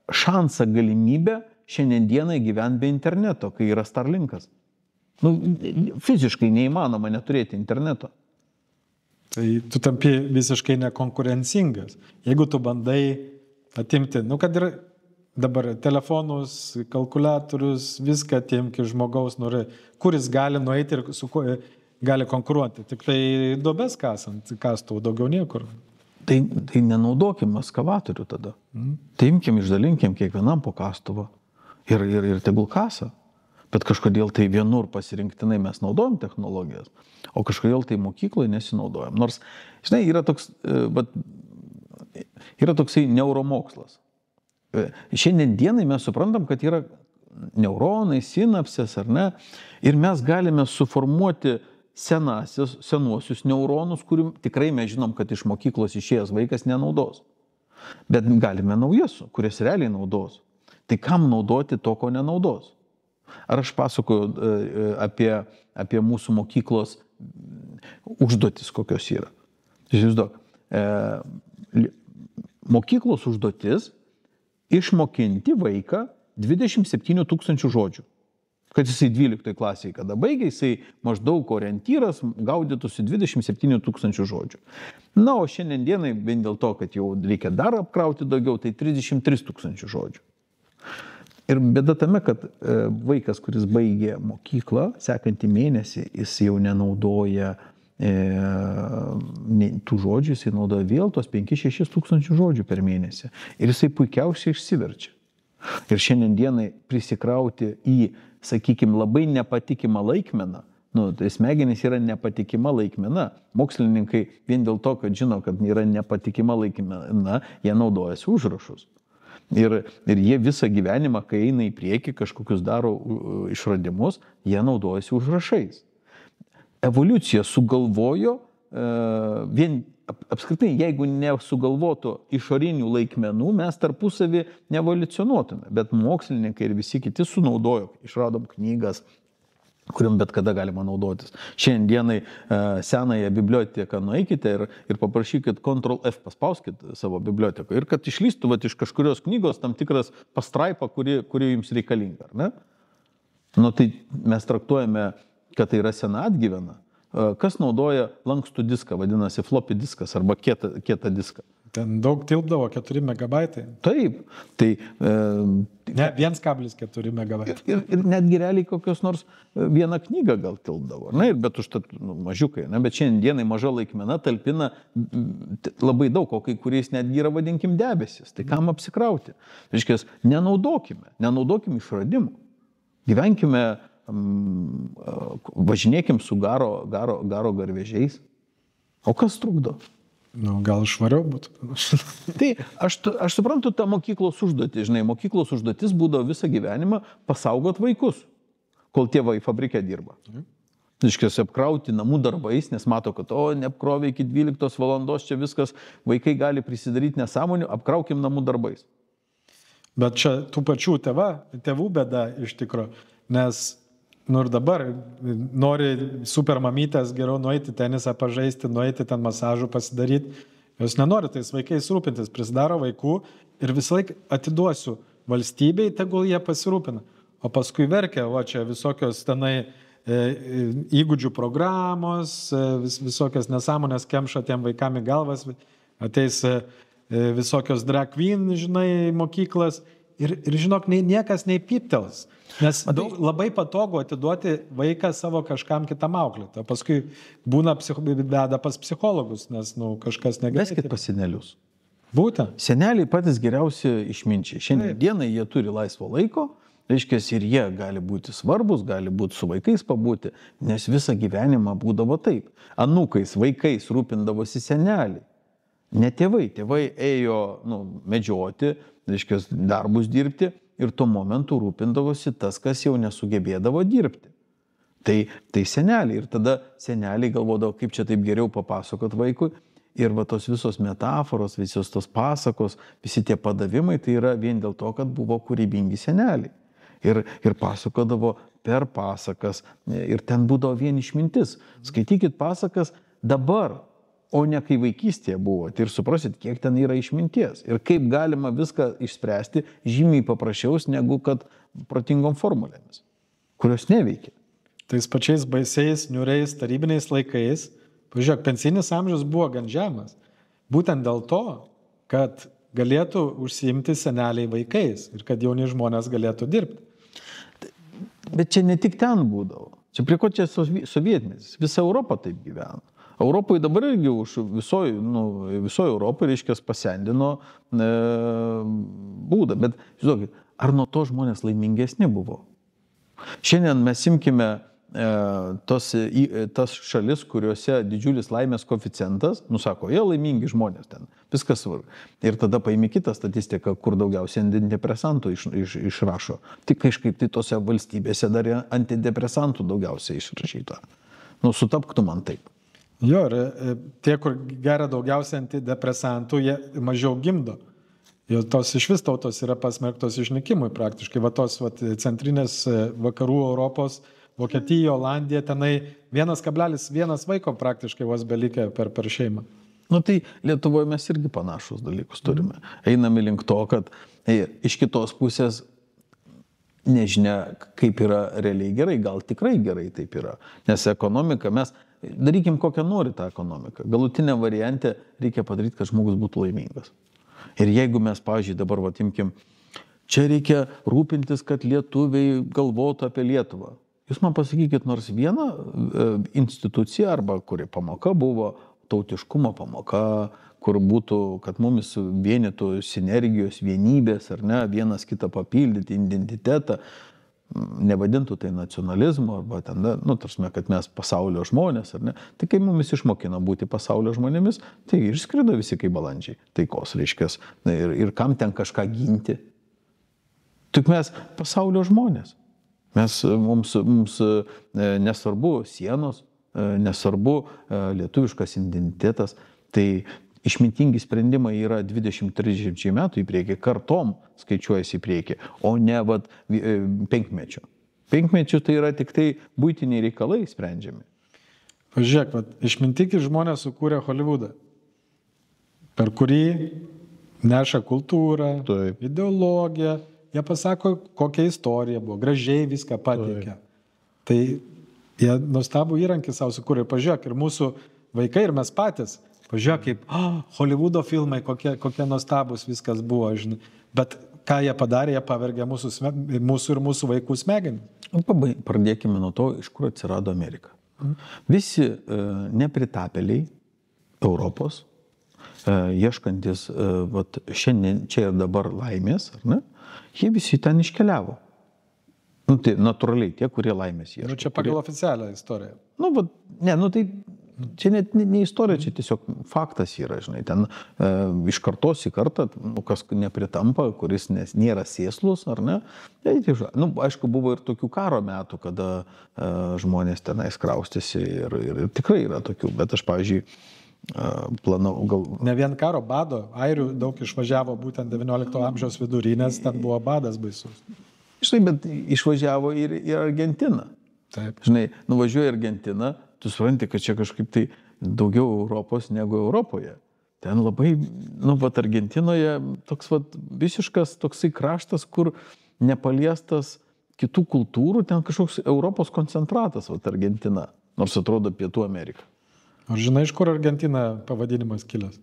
šansą, galimybę šiandien dienai gyventi be interneto, kai yra Starlinkas. Fiziškai neįmanoma neturėti interneto. Tai tu tampi visiškai nekonkurencingas. Jeigu tu bandai atimti, kad ir dabar telefonus, kalkuliatorius, viską atimki žmogaus, kuris gali nueiti ir su kuo gali konkuruoti. Tik tai duobes kastų, daugiau niekur. Tai nenaudokim ekskavatorių tada. Tai imkim, išdalinkim kiekvienam po kastuvą ir tegul kasa. Bet kažkodėl tai vienur pasirinktinai mes naudojam technologijas, o kažkodėl tai mokykloje nesinaudojam. Nors, žinai, yra toksai neuromokslas. Šiandien dienai mes suprantam, kad yra neuronai, sinapsės, ar ne, ir mes galime suformuoti senuosius neuronus, kurių tikrai mes žinom, kad iš mokyklos išėjęs vaikas nenaudos. Bet galime naujas, kurias realiai naudos. Tai kam naudoti to, ko nenaudos? Ar aš pasakoju apie mūsų mokyklos užduotis, kokios yra? Žiūrėk, mokyklos užduotis išmokinti vaiką 27 000 žodžių. Kad jisai 12 klasėje, kada baigė, jisai maždaug orientyras gaudytųsi 27 000 žodžių. O šiandien dienai, vien dėl to, kad jau reikia dar apkrauti daugiau, tai 33 000 žodžių. Ir bėda tame, kad vaikas, kuris baigė mokyklą, sekantį mėnesį, jis jau nenaudoja tų žodžių, jisai naudoja vėl tos 5-6 tūkstančių žodžių per mėnesį. Ir jisai puikiausiai išsiverčia. Ir šiandien dienai prisikrauti į, sakykime, labai nepatikimą laikmeną, tai smegenys yra nepatikima laikmena. Mokslininkai vien dėl to, kad žino, kad yra nepatikima laikmena, jie naudojasi užrašus. Ir jie visą gyvenimą, kai eina į priekį, kažkokius daro išradimus, jie naudojasi užrašais. Evoliucija sugalvojo, apskritai, jeigu nesugalvotų išorinių laikmenų, mes tarpusavį neevoliucionuotume. Bet mokslininkai ir visi kiti sunaudojo, išradom knygas, kuriuom bet kada galima naudotis. Šiandienai senąją biblioteką nueikite ir paprašykit Ctrl+F, paspauskit savo biblioteką ir kad išlystų vat, iš kažkurios knygos tam tikras pastraipa, kuri jums reikalinga. Ar ne? Nu, tai mes traktuojame, kad tai yra sena atgyvena. Kas naudoja lankstų diską, vadinasi floppy diskas arba kietą diską. Ten daug tilpdavo, 4 megabaitai. Taip, tai... Ne, 1,4 megabaitai. Ir netgi realiai kokios nors vieną knygą gal tilpdavo. Na, bet užtat mažiukai, ne? Bet šiandienai maža laikmena talpina labai daug, o kai kuriais netgi yra, vadinkim, debesis. Tai kam apsikrauti? Reiškia, nenaudokim išradimų. Gyvenkime, važinėkim su garo garvežiais. O kas trukdo? Nu, gal švariau būtų. Tai aš suprantu tą mokyklos užduotį. Žinai, mokyklos užduotis būdavo visą gyvenimą pasaugot vaikus, kol tėvai fabrike dirba. Iškės apkrauti namų darbais, nes mato, kad neapkrovė iki 12 valandos, čia viskas, vaikai gali prisidaryti nesąmonių, apkraukim namų darbais. Bet čia tų pačių tėvų bėda iš tikro, nes nu ir dabar nori super mamytės geriau nueiti tenisą pažaisti, nueiti ten masažų pasidaryti. Jos nenori tais vaikais rūpintis, prisidaro vaikų ir visą laiką atiduosiu valstybei, tegul jie pasirūpina. O paskui verkia, čia visokios tenai įgūdžių programos, visokios nesąmonės kemša tiem vaikam į galvas, ateis visokios drag queen, žinai, mokyklas ir žinok, niekas neįpyptels. Nes labai patogu atiduoti vaiką savo kažkam kitam auklėti. Paskui būna bėda pas psichologus, nes kažkas negerai. Veskit pas senelius. Būtent. Seneliai patys geriausi išminčiai. Šiandien dienai jie turi laisvo laiko, reiškia, ir jie gali būti svarbus, gali būti su vaikais pabūti, nes visą gyvenimą būdavo taip. Anūkais, vaikais rūpindavosi seneliai. Ne tėvai. Tėvai ėjo medžioti, reiškia, darbus dirbti. Ir tuo momentu rūpindavosi tas, kas jau nesugebėdavo dirbti. Tai seneliai. Ir tada seneliai galvodavo, kaip čia taip geriau papasakot vaikui. Ir va tos visos metaforos, visos tos pasakos, visi tie padavimai, tai yra vien dėl to, kad buvo kūrybingi seneliai. Ir pasakodavo per pasakas. Ir ten būdavo vien išmintis. Skaitykit pasakas dabar, o ne kai vaikystėje buvo. Ir suprasit, kiek ten yra išminties. Ir kaip galima viską išspręsti žymiai paprasčiaus, negu kad protingom formulėmis, kurios neveikia. Tais pačiais baisiais, niūriais, tarybiniais laikais, pažiūrėk, pensinis amžius buvo gan žemas. Būtent dėl to, kad galėtų užsiimti seneliai vaikais ir kad jauni žmonės galėtų dirbti. Bet čia ne tik ten būdavo. Čia prie ko čia sovietmetis. Visa Europa taip gyveno. Europoje dabar irgi visoje Europoje, reiškia, pasendino būdą. Bet, žinokit, ar nuo to žmonės laimingesni buvo? Šiandien mes imkime tas šalis, kuriuose didžiulis laimės koeficientas, sako, jie laimingi žmonės ten, viskas svarbu. Ir tada paimi kitą statistiką, kur daugiausiai antidepresantų išrašo. Tik kažkaip tai tose valstybėse dar antidepresantų daugiausiai išrašyta. Sutapktų man taip. Jo, ir tie, kur geria daugiausiai antidepresantų, jie mažiau gimdo. Ir tos iš vis tautos yra pasmerktos išnykimui praktiškai. Va tos centrinės vakarų Europos, Vokietija, Olandija, tenai 1,1 vaiko praktiškai vos belikė per šeimą. Tai Lietuvoje mes irgi panašus dalykus turime. Einame link to, kad iš kitos pusės nežinia, kaip yra realiai gerai, gal tikrai gerai taip yra. Nes ekonomika, mes darykim kokią nori tą ekonomiką. Galutinę variantę reikia padaryti, kad žmogus būtų laimingas. Ir jeigu mes, pavyzdžiui, dabar imkim, čia reikia rūpintis, kad lietuviai galvotų apie Lietuvą. Jūs man pasakykit nors vieną instituciją arba kuri pamoka buvo tautiškumo pamoka, kur būtų, kad mumis vienytų sinergijos, vienybės, ar ne, vienas kitą papildyti, identitetą, nevadintų tai nacionalizmu, arba ten, tarsi, kad mes pasaulio žmonės, ar ne. Tai kai mumis išmokino būti pasaulio žmonėmis, tai išskrido visi kaip balandžiai, taikos reiškės, ir kam ten kažką ginti. Tik mes pasaulio žmonės. Mums nesvarbu sienos, nesvarbu lietuviškas identitetas, tai išmintingi sprendimai yra 20-30 metų į priekį, kartom skaičiuojasi į priekį, o ne 5 mečių. 5 mečių tai yra tik tai buitiniai reikalai sprendžiami. Pažiūrėk, išmintingi žmonės sukūrė Hollywoodą, per kurį neša kultūrą, Taip. ideologiją, jie pasako, kokia istorija buvo, gražiai viską pateikia. Tai jie nuostabų įrankį savo sukūrė. Pažiūrėk, ir mūsų vaikai, ir mes patys. Pažiūrėk, kaip Hollywoodo filmai, kokie nuostabus viskas buvo, žinai. Bet ką jie padarė, jie pavergė mūsų ir mūsų vaikų smegenį. Pradėkime nuo to, iš kur atsirado Amerika. Visi nepritapėliai Europos, ieškantis šiandien čia ir dabar laimės, ar ne, jie visi ten iškeliavo. Tai natūraliai tie, kurie laimės ieško. Čia pagal oficialią istoriją. Tai čia net ne istorija, čia tiesiog faktas yra, žinai, ten iš kartos į kartą, kas nepritampa, kuris nėra sėslus, ar ne. Aišku, buvo ir tokių karo metų, kada žmonės tenais kraustėsi ir tikrai yra tokių, bet aš, pavyzdžiui, Ne vien karo, bado, airių daug išvažiavo būtent 19 amžiaus vidury, nes ten buvo badas baisus. Žinai, bet išvažiavo ir Argentiną. Taip. Žinai, nuvažiuoja į Argentiną, tu supranti, kad čia kažkaip tai daugiau Europos negu Europoje. Ten labai, Argentinoje toks visiškas toksai kraštas, kur nepaliestas kitų kultūrų, ten kažkoks Europos koncentratas, Argentina, nors atrodo Pietų Amerika. Ar žinai, iš kur Argentina pavadinimas kilęs?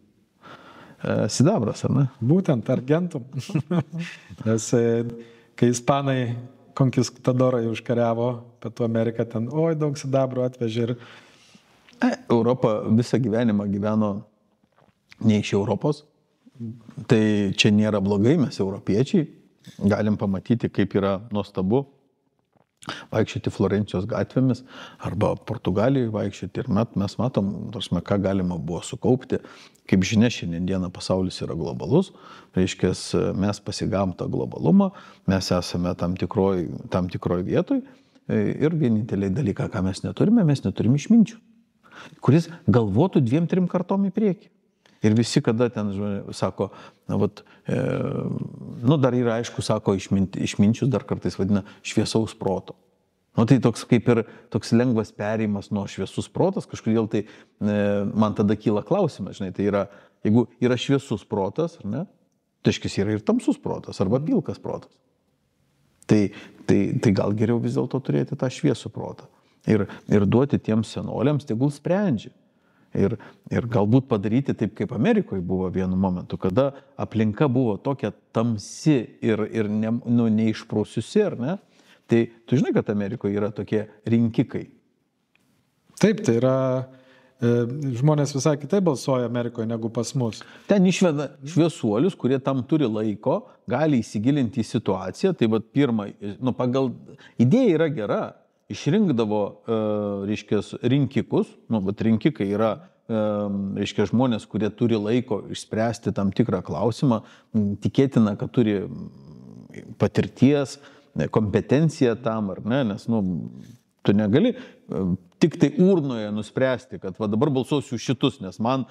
Sidabras, ar ne? Būtent Argentum. Nes kai ispanai konkistadorai užkariavo Pietų Ameriką, ten, daug sidabro atvežė ir... Europa visą gyvenimą gyveno ne iš Europos. Tai čia nėra blogai, mes europiečiai galim pamatyti, kaip yra nuostabu vaikščioti Florencijos gatvėmis arba Portugalijoje vaikščioti ir mes matom, ką galima buvo sukaupti. Kaip žinia, šiandieną pasaulis yra globalus, reiškia, mes pasigavom tą globalumą, mes esame tam tikroj vietoj ir vieninteliai dalyką, ką mes neturime išminčių, kuris galvotų 2-3 kartom į priekį. Ir visi, kada ten sako, dar yra aišku, sako, išminčius dar kartais vadina šviesaus proto. Tai toks kaip ir toks lengvas perėjimas nuo šviesus protas, kažkodėl tai man tada kyla klausimas, žinai, tai yra, jeigu yra šviesus protas, ar ne, tai yra ir tamsus protas, arba pilkas protas. Tai gal geriau vis dėlto turėti tą šviesų protą. Ir duoti tiems senoliams, tegul sprendžia. Ir galbūt padaryti taip, kaip Amerikoje buvo vienu momentu, kada aplinka buvo tokia tamsi ir neišprausiusi, ar ne? Tai tu žinai, kad Amerikoje yra tokie rinkikai. Taip, tai yra, žmonės visai kitai balsuoja Amerikoje negu pas mus. Ten išveda šviesuolius, kurie tam turi laiko, gali įsigilinti į situaciją. Tai pirmą, pagal idėja yra gera. Išrinkdavo, rinkikus, rinkikai yra, žmonės, kurie turi laiko išspręsti tam tikrą klausimą, tikėtina, kad turi patirties, kompetenciją tam, ar ne, nes, tu negali tik tai urnoje nuspręsti, kad dabar balsuosiu šitus, nes man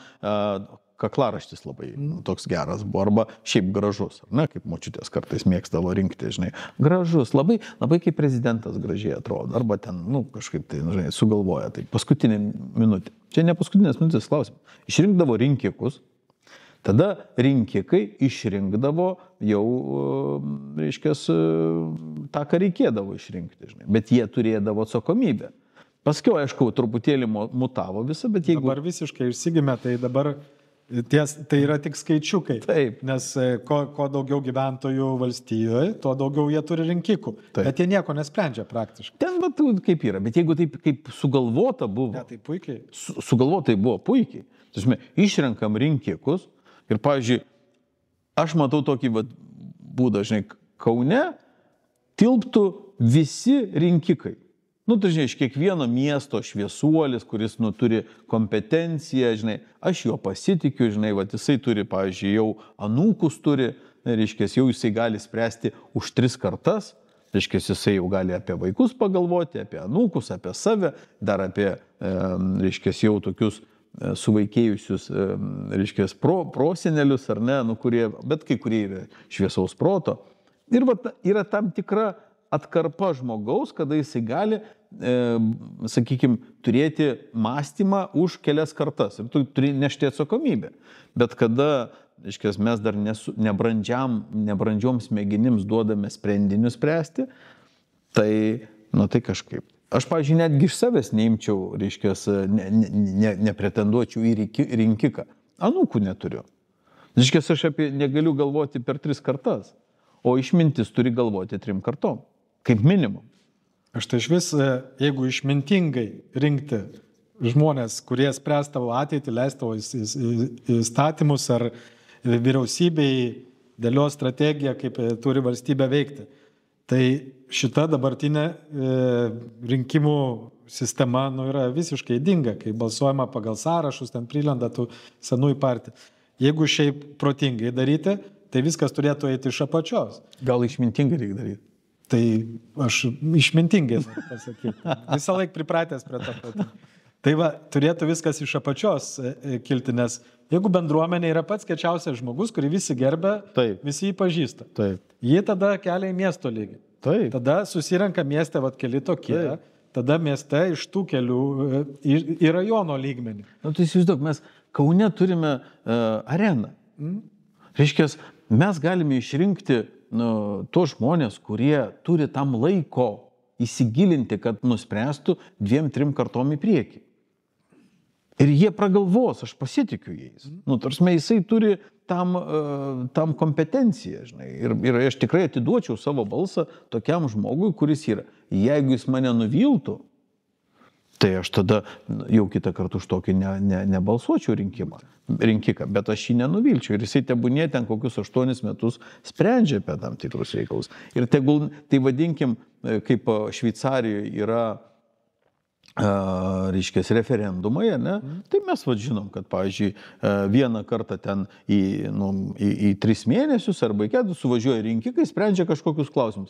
kaklaraštis labai toks geras buvo, arba šiaip gražus, ar ne, kaip močiutės kartais mėgstavo rinkti, žinai, gražus, labai kaip prezidentas gražiai atrodo, arba ten, kažkaip tai, žinai, sugalvoja, tai paskutinė minutė. Čia ne paskutinės minutės klausimas. Išrinkdavo rinkikus, tada rinkikai išrinkdavo jau, tą, ką reikėdavo išrinkti, žinai, bet jie turėdavo atsakomybę. Paskiau, aišku, truputėlį mutavo visą, bet jeigu... Dabar visiškai išsigimė, tai dabar tai yra tik skaičiukai. Taip. Nes kuo daugiau gyventojų valstijoje, tuo daugiau jie turi rinkikų. Taip. Bet jie nieko nesprendžia praktiškai. Ten kaip yra, bet jeigu taip kaip sugalvota buvo... Ne, tai puikiai. Sugalvota buvo puikiai. Tai išrenkam rinkikus ir, pavyzdžiui, aš matau tokį būdą, žinai, Kaune tilptų visi rinkikai. Tai, iš kiekvieno miesto šviesuolis, kuris, turi kompetenciją, žinai, aš jo pasitikiu, žinai, jisai turi, pavyzdžiui, jau anūkus turi, reiškia, jau jisai gali spręsti už 3 kartas, reiškia, jisai jau gali apie vaikus pagalvoti, apie anūkus, apie save, dar apie, reiškia, jau tokius suvaikėjusius, reiškia, prosenelius, ar ne, kurie, bet kai kurie yra šviesaus proto. Ir yra tam tikra atkarpa žmogaus, kada jisai gali, sakykime, turėti mąstymą už kelias kartas ir tu turi nešti atsakomybę. Bet kada, aiškiai, mes dar nebrandžiom smegenims duodame sprendinius spręsti, tai, tai kažkaip. Aš, pavyzdžiui, netgi iš savęs neimčiau, reiškia, nepretenduočiau į rinkiką. Anūkų neturiu. Reiškia, aš negaliu galvoti per 3 kartas, o išmintis turi galvoti 3 kartom, kaip minimum. Aš tai iš vis, jeigu išmintingai rinkti žmonės, kurie spręs tavo ateitį, leis tavo įstatymus ar vyriausybei dėlios strategiją, kaip turi valstybė veikti, tai šita dabartinė rinkimų sistema yra visiškai ydinga, kai balsuojama pagal sąrašus, ten prilenda tų senųjų partijų. Jeigu šiaip protingai daryti, tai viskas turėtų eiti iš apačios. Gal išmintingai reikia daryti? Tai aš išmintingai pasakyti. Visą laiką pripratęs prie to. Tai va, turėtų viskas iš apačios kilti, nes jeigu bendruomenė yra pats kečiausias žmogus, kurį visi gerbia, Taip. Visi jį pažįsta. Taip. Jį tada kelia į miesto lygį. Taip. Tada susirenka mieste keli tokie, Taip. tada mieste iš tų kelių į rajono lygmenį. Tai įsivaizduok, mes Kaune turime areną. Reiškia, mes galime išrinkti tos žmonės, kurie turi tam laiko įsigilinti, kad nuspręstų 2-3 kartom į priekį. Ir jie pragalvos, aš pasitikiu jais. Tarsi jisai turi tam kompetenciją, žinai. Ir aš tikrai atiduočiau savo balsą tokiam žmogui, kuris yra. Jeigu jis mane nuviltų, tai aš tada jau kitą kartą už tokį nebalsuočiau rinkiką, bet aš jį nenuvilčiau. Ir jisai tebūnė ten kokius 8 metus sprendžia apie tam tikrus reikalus. Ir tegul, tai vadinkim, kaip Šveicarijoje yra reiškia, referendumai, ne? Tai mes žinom, kad, pavyzdžiui, vieną kartą ten į 3 mėnesius arba į 4 suvažiuoja rinkikai, sprendžia kažkokius klausimus.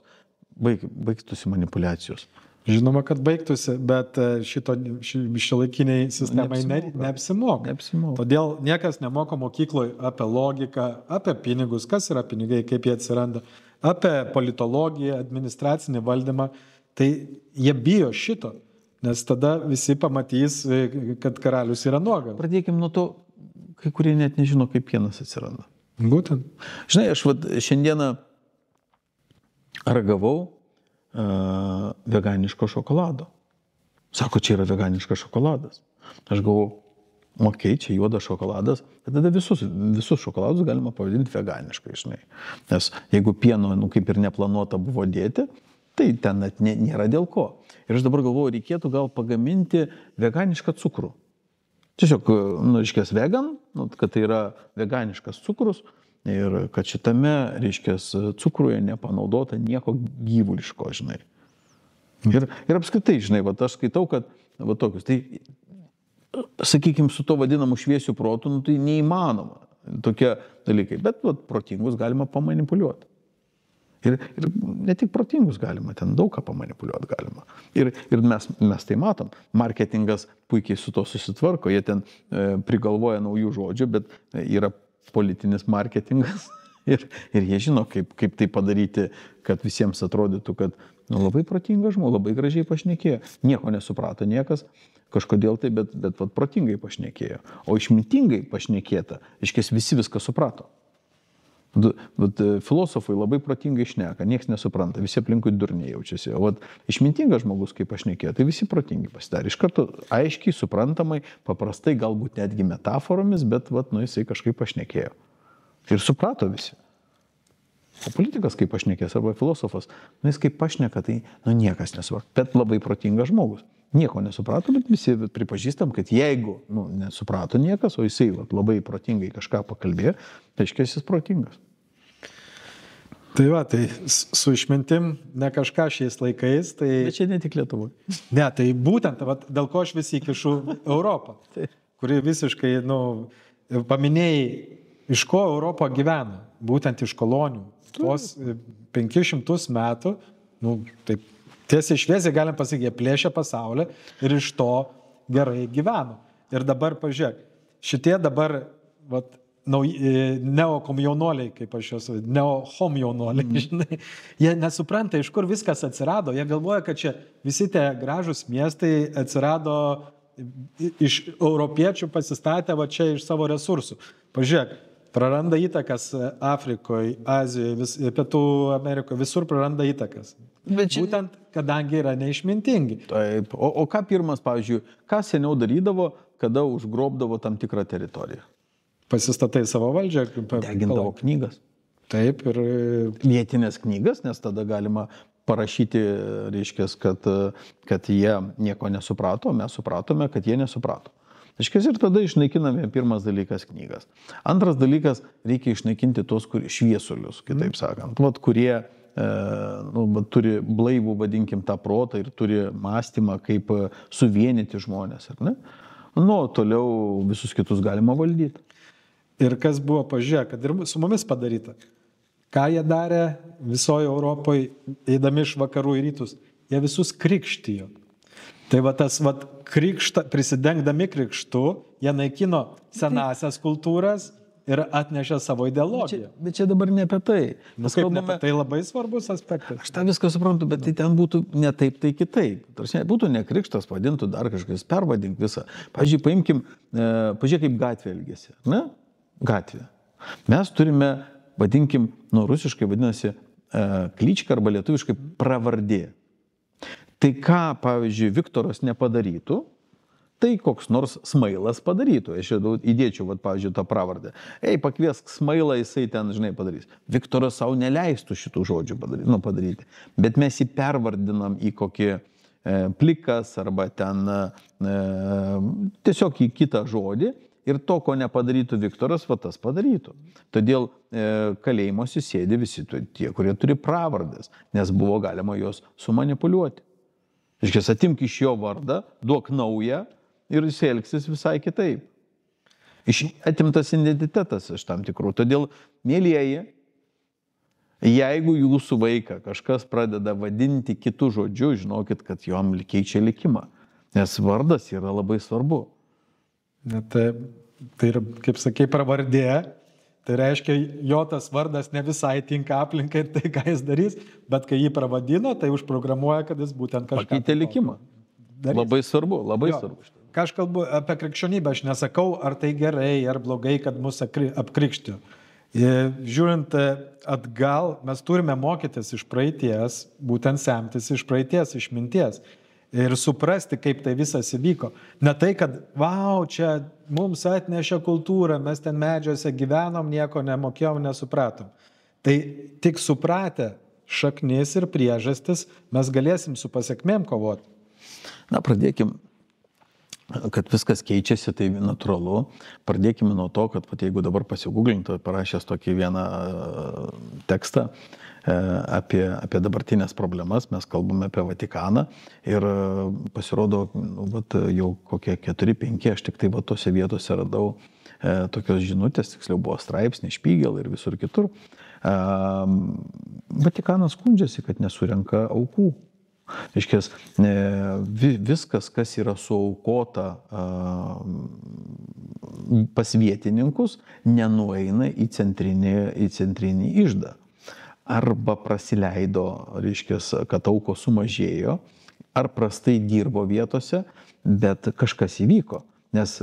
Baigtųsi manipulacijos. Žinoma, kad baigtųsi, bet šiuolaikiniai sistemai neapsimoka. Todėl niekas nemoko mokykloje apie logiką, apie pinigus, kas yra pinigai, kaip jie atsiranda, apie politologiją, administracinį valdymą. Tai jie bijo šito, nes tada visi pamatys, kad karalius yra nuogas. Pradėkime nuo to, kai kurie net nežino, kaip pienas atsiranda. Būtent. Žinai, aš šiandieną ragavau veganiško šokolado. Sako, čia yra veganiškas šokoladas. Aš galvoju, čia juodas šokoladas, tada visus šokoladus galima pavadinti veganiškai, žinai. Nes jeigu pieno, kaip ir neplanuota buvo dėti, tai ten net nėra dėl ko. Ir aš dabar galvoju, reikėtų gal pagaminti veganišką cukrų. Tiesiog, reiškias, vegan, kad tai yra veganiškas cukrus, ir kad šitame, reiškias, cukruje nepanaudota nieko gyvuliško, žinai. Ir apskritai, žinai, aš skaitau, kad tokius, tai, sakykime, su to vadinamu šviesiu protu, tai neįmanoma tokie dalykai, bet protingus galima pamanipuliuoti. Ir ne tik protingus galima, ten daug ką pamanipuliuoti galima. Ir mes tai matom. Marketingas puikiai su to susitvarko, jie ten prigalvoja naujų žodžių, bet yra politinis marketingas ir jie žino, kaip tai padaryti, kad visiems atrodytų, kad labai protingas žmogus, labai gražiai pašnekėjo. Nieko nesuprato niekas, kažkodėl tai, bet protingai pašnekėjo. O išmintingai pašnekėta, iškės visi viską suprato. Filosofai labai protingai šneka, nieks nesupranta, visi aplinkui durniai jaučiasi. O išmintingas žmogus, kaip pašnekėjo, tai visi protingi pasidarė. Iš karto aiškiai, suprantamai, paprastai, galbūt netgi metaforomis, bet jisai kažkaip pašnekėjo. Ir suprato visi. O politikas kaip pašnekės, arba filosofas, jis kaip pašneka, tai niekas nesuprato. Bet labai protingas žmogus. Nieko nesuprato, bet visi pripažįstam, kad jeigu nesuprato niekas, o jisai labai protingai kažką pakalbėjo, tai aiškiai jis protingas. Tai tai su išmintim ne kažką šiais laikais, tai... Bet čia ne tik Lietuvoje. Ne, tai būtent, dėl ko aš visi įkišu Europą, kuri visiškai, paminėjai, iš ko Europa gyvena, būtent iš kolonijų. Tuos 500 metų, taip, tiesiai šviesiai galim pasakyti, jie plėšė pasaulį ir iš to gerai gyveno. Ir dabar, pažiūrėk, šitie dabar neokomjaunuoliai, kaip aš juos vadinu, neohomjaunuoliai, žinai. Jie nesupranta, iš kur viskas atsirado. Jie galvoja, kad čia visi tie gražūs miestai atsirado iš europiečių pasistatę va čia iš savo resursų. Pažiūrėk, praranda įtakas Afrikoje, Azijoje, Pietų Amerikoje, visur praranda įtakas. Būtent, kadangi yra neišmintingi. Taip. O ką pirmas, pavyzdžiui, ką seniau darydavo, kada užgrobdavo tam tikrą teritoriją? Pasistatai savo valdžią. Degindavo knygas. Taip, ir vietinės knygas, nes tada galima parašyti, reiškia, kad jie nieko nesuprato, mes supratome, kad jie nesuprato. Reiškia, ir tada išnaikiname pirmas dalykas knygas. Antras dalykas, reikia išnaikinti tos šviesulius, kitaip sakant, kurie turi blaivų, vadinkim, tą protą ir turi mąstymą, kaip suvienyti žmonės. Ar ne? Toliau visus kitus galima valdyti. Ir kas buvo, pažiūrėk, kad ir su mumis padaryta. Ką jie darė visoje Europoje, eidami iš vakarų į rytus? Jie visus krikštijo. Tai prisidengdami krikštu, jie naikino senasias kultūras ir atnešė savo ideologiją. Bet čia dabar ne apie tai. Tai labai svarbus aspektas. Aš tą viską suprantu, bet tai ten būtų ne taip, tai kitaip. Tarsi būtų ne krikštas, vadintų dar kažkas, pervadink visą. Pavyzdžiui, pažiūrėk, kaip gatvė elgėsi. Ne? Gatvė. Mes turime, vadinkim, rusiškai vadinasi klička arba lietuviškai pravardė. Tai ką, pavyzdžiui, Viktoras nepadarytų, tai koks nors Smailas padarytų. Aš įdėčiau, pavyzdžiui, tą pravardę. Pakviesk Smailą, jisai ten, žinai, padarys. Viktoras savo neleistų šitų žodžių padaryti. Bet mes jį pervardinam į kokį plikas arba ten tiesiog į kitą žodį. Ir to, ko nepadarytų Viktoras, tas padarytų. Todėl kalėjimuose sėdi visi tie, kurie turi pravardės, nes buvo galima juos sumanipuliuoti. Iškės, atimk iš jo vardą, duok naują ir jis elgsis visai kitaip. Atimtas identitetas iš tam tikrų. Todėl, mielieji, jeigu jūsų vaiką kažkas pradeda vadinti kitų žodžių, žinokit, kad jom keičia likimą. Nes vardas yra labai svarbu. Tai yra, kaip sakei, pravardė, tai reiškia, jo tas vardas ne visai tinka aplinkai ir tai, ką jis darys, bet kai jį pravadino, tai užprogramuoja, kad jis būtent kažką pakeitė likimą. Darys. Labai svarbu, labai svarbu. Ką aš kalbu apie krikščionybę, aš nesakau, ar tai gerai, ar blogai, kad mus apkrikštijo. Žiūrint atgal, mes turime mokytis iš praeities, būtent semtis iš praeities, iš minties. Ir suprasti, kaip tai visas įvyko. Ne tai, kad, čia mums atnešė kultūrą, mes ten medžiuose gyvenom, nieko nemokėjom, nesupratom. Tai tik supratę šaknis ir priežastis, mes galėsim su pasiekmėm kovoti. Pradėkim, kad viskas keičiasi, tai natūralu. Pradėkime nuo to, kad jeigu dabar pasigūglintų, parašęs tokį vieną tekstą, apie dabartinės problemas, mes kalbame apie Vatikaną ir pasirodo, jau kokie 4-5, aš tik tai tose vietose radau tokios žinutės, tiksliau buvo straipsniai, Špygel ir visur kitur. Vatikanas skundžiasi, kad nesurenka aukų. Iškės, viskas, kas yra suaukota pas vietininkus, nenueina į centrinį iždą. Arba prasileido, reiškės, kad aukos sumažėjo, ar prastai dirbo vietose, bet kažkas įvyko. Nes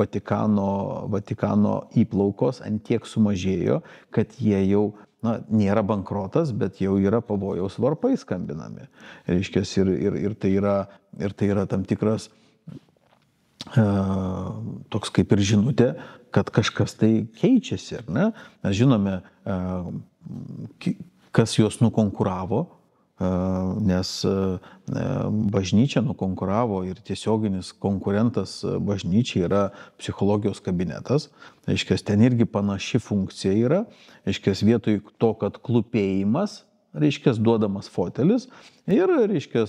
Vatikano įplaukos antiek sumažėjo, kad jie jau nėra bankrotas, bet jau yra pavojaus varpai skambinami. Reiškės, ir tai yra tam tikras toks kaip ir žinutė, kad kažkas tai keičiasi. Ar ne? Mes žinome, kas juos nukonkuravo, nes bažnyčia nukonkuravo ir tiesioginis konkurentas bažnyčiai yra psichologijos kabinetas. Reiškia, ten irgi panaši funkcija yra. Reiškia, vietoj to, kad klūpėjimas, reiškia, duodamas fotelis ir, reiškia,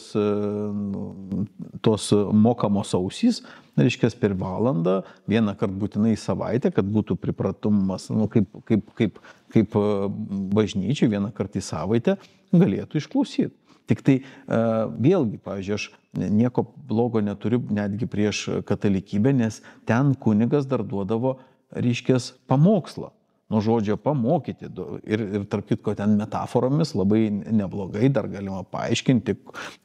tos mokamos ausys, reiškia, per valandą, vieną kartą būtinai į savaitę, kad būtų pripratumas, kaip bažnyčiai vieną kartą į savaitę galėtų išklausyti. Tik tai vėlgi, pavyzdžiui, aš nieko blogo neturiu netgi prieš katalikybę, nes ten kunigas dar duodavo reiškės, pamokslą. Nuo žodžio pamokyti. Ir tarp kitko ten metaforomis labai neblogai dar galima paaiškinti.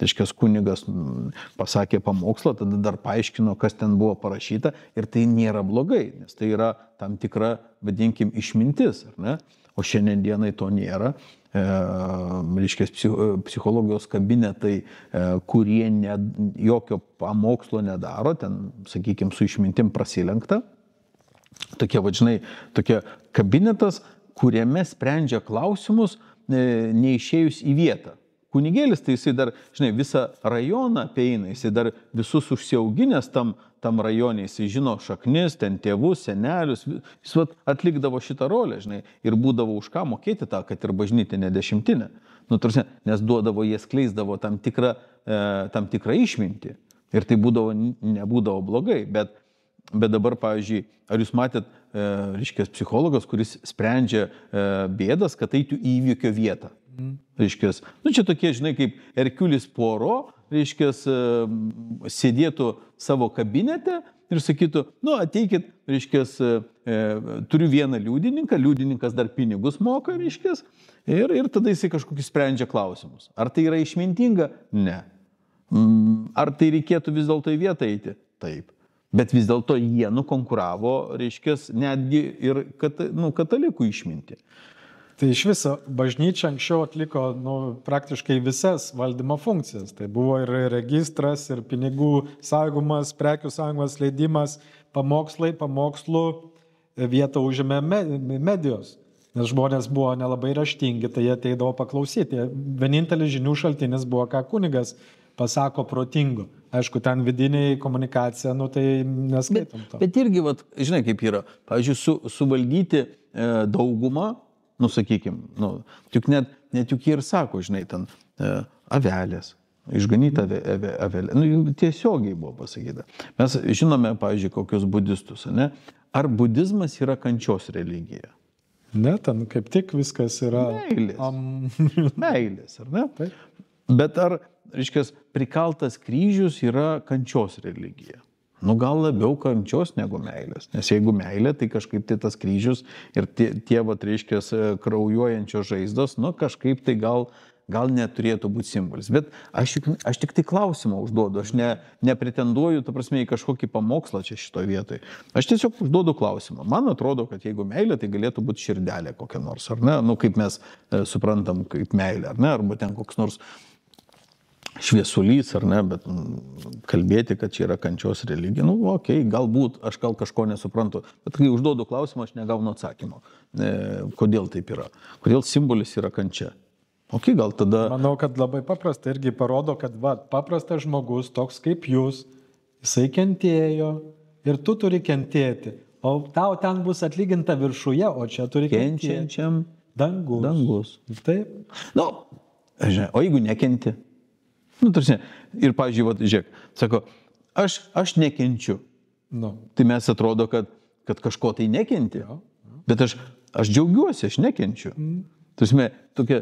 Reiškės, kunigas pasakė pamokslą, tada dar paaiškino, kas ten buvo parašyta. Ir tai nėra blogai, nes tai yra tam tikra, vadinkim, išmintis. Ar ne? O šiandien dienai to nėra. Reiškės, psichologijos kabinetai, kurie jokio pamokslo nedaro, ten, sakykime, su išmintim prasilenkta. Tokie, vadžinai, tokie kabinetas, kuriame sprendžia klausimus neišėjus į vietą. Kunigėlis, tai jisai dar, žinai, visą rajoną apeina, jisai dar visus užsiauginęs tam rajone, jisai žino šaknis, ten tėvus, senelius, jis atlikdavo šitą rolę, žinai, ir būdavo už ką mokėti tą, kad ir bažnytinė dešimtinė. Nu, tarsi, nes duodavo, jie skleisdavo tam tikrą išmintį. Ir tai nebūdavo blogai, bet dabar, pavyzdžiui, ar jūs matėt, reiškės, psichologas, kuris sprendžia bėdas, kad eitų į įvykio vietą. Reiškės, nu čia tokie, žinai, kaip Herkulis Poirot, reiškės, sėdėtų savo kabinete ir sakytų, nu ateikit, reiškės, turiu vieną liudininką, liudininkas dar pinigus moka, reiškės, ir tada jisai kažkokį sprendžia klausimus. Ar tai yra išmintinga? Ne. Ar tai reikėtų vis dėlto į vietą eiti? Taip. Bet vis dėlto jie nukonkuravo, reiškės, netgi ir katalikų išmintį. Tai iš viso bažnyčia anksčiau atliko praktiškai visas valdymo funkcijas. Tai buvo ir registras, ir pinigų saugumas, prekių saugumas, leidimas, pamokslų vietą užėmė medijos. Nes žmonės buvo nelabai raštingi, tai jie ateidavo paklausyti. Vienintelis žinių šaltinis buvo, ką kunigas pasako protingo. Aišku, ten vidiniai komunikacija, tai neskaitom to. Bet irgi, žinai, kaip yra. Pavyzdžiui, suvaldyti daugumą, sakykim, juk net juk jie ir sako, žinai, ten avelės, išganyti avelę. Tiesiogiai buvo pasakyta. Mes žinome, pavyzdžiui, kokius budistus, ne? Ar budizmas yra kančios religija? Ne, ten kaip tik viskas yra... Meilės, ar ne? Taip. Bet ar, reiškia, prikaltas kryžius yra kančios religija? Gal labiau kančios negu meilės. Nes jeigu meilė, tai kažkaip tai tas kryžius ir tie reiškia, kraujuojančios žaizdos, kažkaip tai gal neturėtų būti simbolis. Bet aš tik tai klausimą užduodu, aš nepretenduoju, ta prasme, į kažkokį pamokslą čia šitoje vietoje. Aš tiesiog užduodu klausimą. Man atrodo, kad jeigu meilė, tai galėtų būti širdelė kokia nors, ar ne? Kaip mes suprantam kaip meilė, ar ne? Arba ten koks nors šviesulys, ar ne, bet kalbėti, kad čia yra kančios religija, okei, galbūt aš kažko nesuprantu, bet kai užduodu klausimą, aš negaunu atsakymo. Kodėl taip yra? Kodėl simbolis yra kančia? Okei, gal tada... Manau, kad labai paprasta irgi parodo, kad paprastas žmogus, toks kaip jūs, jisai kentėjo ir tu turi kentėti. O tau ten bus atlyginta viršuje, o čia turi kentėti. Kenčiančiam dangus. Taip. Žinai, o jeigu nekenti? Ir, pavyzdžiui, žiūrėk, sako, aš nekenčiu. Tai mes atrodo, kad kažko tai nekenti. Bet aš džiaugiuosi, aš nekenčiu. Tarsi, tokia,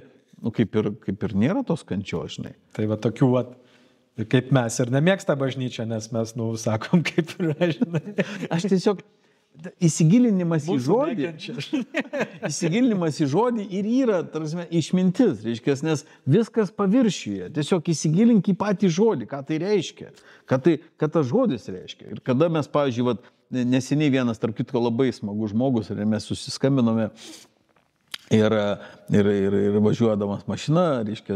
kaip ir nėra tos kančios, žinai. Tai tokių, kaip mes ir nemėgsta bažnyčia, nes mes, sakom, kaip yra, žinai. Aš tiesiog... Įsigilinimas į žodį ir yra, tarsi, išmintis, reiškia, nes viskas paviršiuje. Tiesiog įsigilink į patį žodį, ką tai reiškia, ką tas žodis reiškia. Ir kada mes, pavyzdžiui, neseniai vienas, tarp kitko, labai smagus žmogus, ir mes susiskambinome ir važiuodamas mašina, reiškia,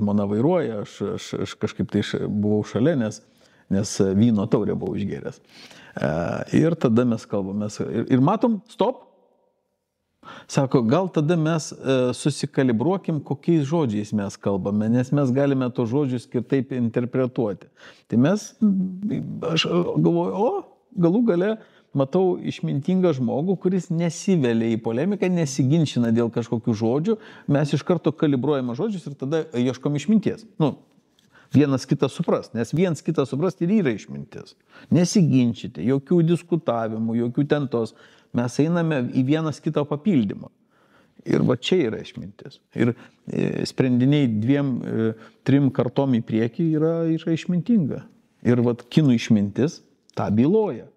žmona vairuoja, aš kažkaip tai buvau šalia, nes vyno taurę buvau išgėręs. Ir tada mes kalbame ir matom, stop. Sako, gal tada mes susikalibruokim, kokiais žodžiais mes kalbame, nes mes galime to žodžius kitaip interpretuoti. Tai aš galvoju, galų gale matau išmintingą žmogų, kuris nesivelia į polemiką, nesiginčina dėl kažkokių žodžių, mes iš karto kalibruojame žodžius ir tada ieškom išminties. Vienas kitą supras, nes vienas kitą supras ir yra išmintis. Nesiginčyti, jokių diskutavimų, jokių tentos. Mes einame į vienas kitą papildymą. Ir čia yra išmintis. Ir sprendiniai 2-3 kartom į priekį yra išmintinga. Ir kinų išmintis tą byloja,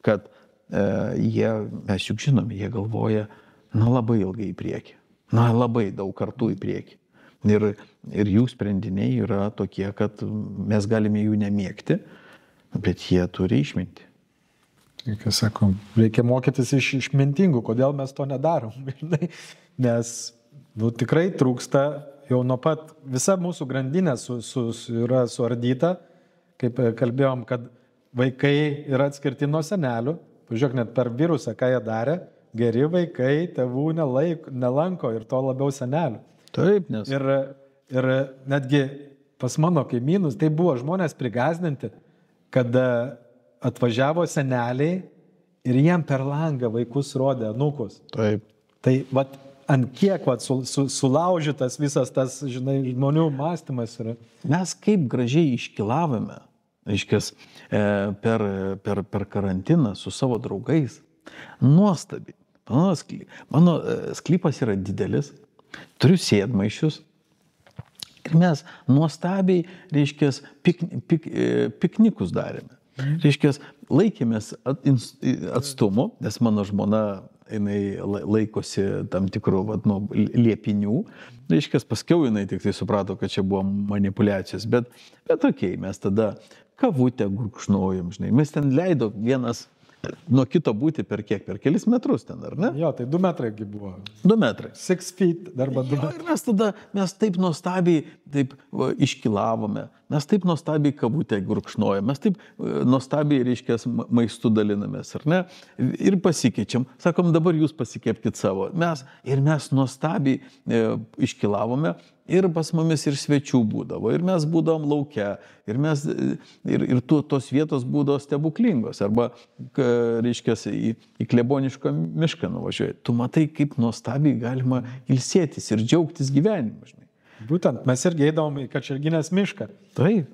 kad mes juk žinome, jie galvoja, labai ilgai į priekį, labai daug kartų į priekį. Ir jų sprendiniai yra tokie, kad mes galime jų nemėgti, bet jie turi išminti. Kai sakom, reikia mokytis iš išmintingų, kodėl mes to nedarom. Nes tikrai trūksta jau nuo pat, visa mūsų grandinė yra suardyta, kaip kalbėjom, kad vaikai yra atskirti nuo senelių. Pažiūrėk, net per virusą, ką jie darė, geri vaikai tėvų nelanko ir to labiau senelių. Taip, nes. Ir netgi pas mano kaimynus tai buvo žmonės prigazdinti, kad atvažiavo seneliai ir jiem per langą vaikus rodė anūkus. Taip. Tai ant kiek sulaužytas visas tas, žmonių mąstymas yra. Mes kaip gražiai iškilavome, per karantiną su savo draugais. Nuostabiai. Mano sklypas yra didelis, turiu sėdmaišius ir mes nuostabiai, piknikus darėme. Laikėmės atstumu, nes mano žmona jinai laikosi tam tikrų liepinių. Paskiau jinai tik tai suprato, kad čia buvo manipulacijos, bet okei, mes tada kavutę gurkšnojom, mes ten leido vienas nuo kito būti per kiek? Per kelis metrus ten, ar ne? Jo, tai 2 metrai buvo. 2 metrai. 6 feet, darba 2 metrai. Ir mes taip nuostabiai iškilavome, mes taip nuostabiai kavutę gurkšnojom, mes taip nuostabiai, maistu dalinamės, ar ne? Ir pasikeičiam. Sakom, dabar jūs pasikepkit savo. Mes nuostabiai iškilavome. Ir pas mumis ir svečių būdavo, ir mes būdavom lauke, ir tos vietos būdavo stebuklingos, arba, į klebonišką mišką nuvažiuoji. Tu matai, kaip nuostabiai galima ilsėtis ir džiaugtis gyvenimu. Būtent, mes irgi eidavom į Kačerginės mišką. Taip.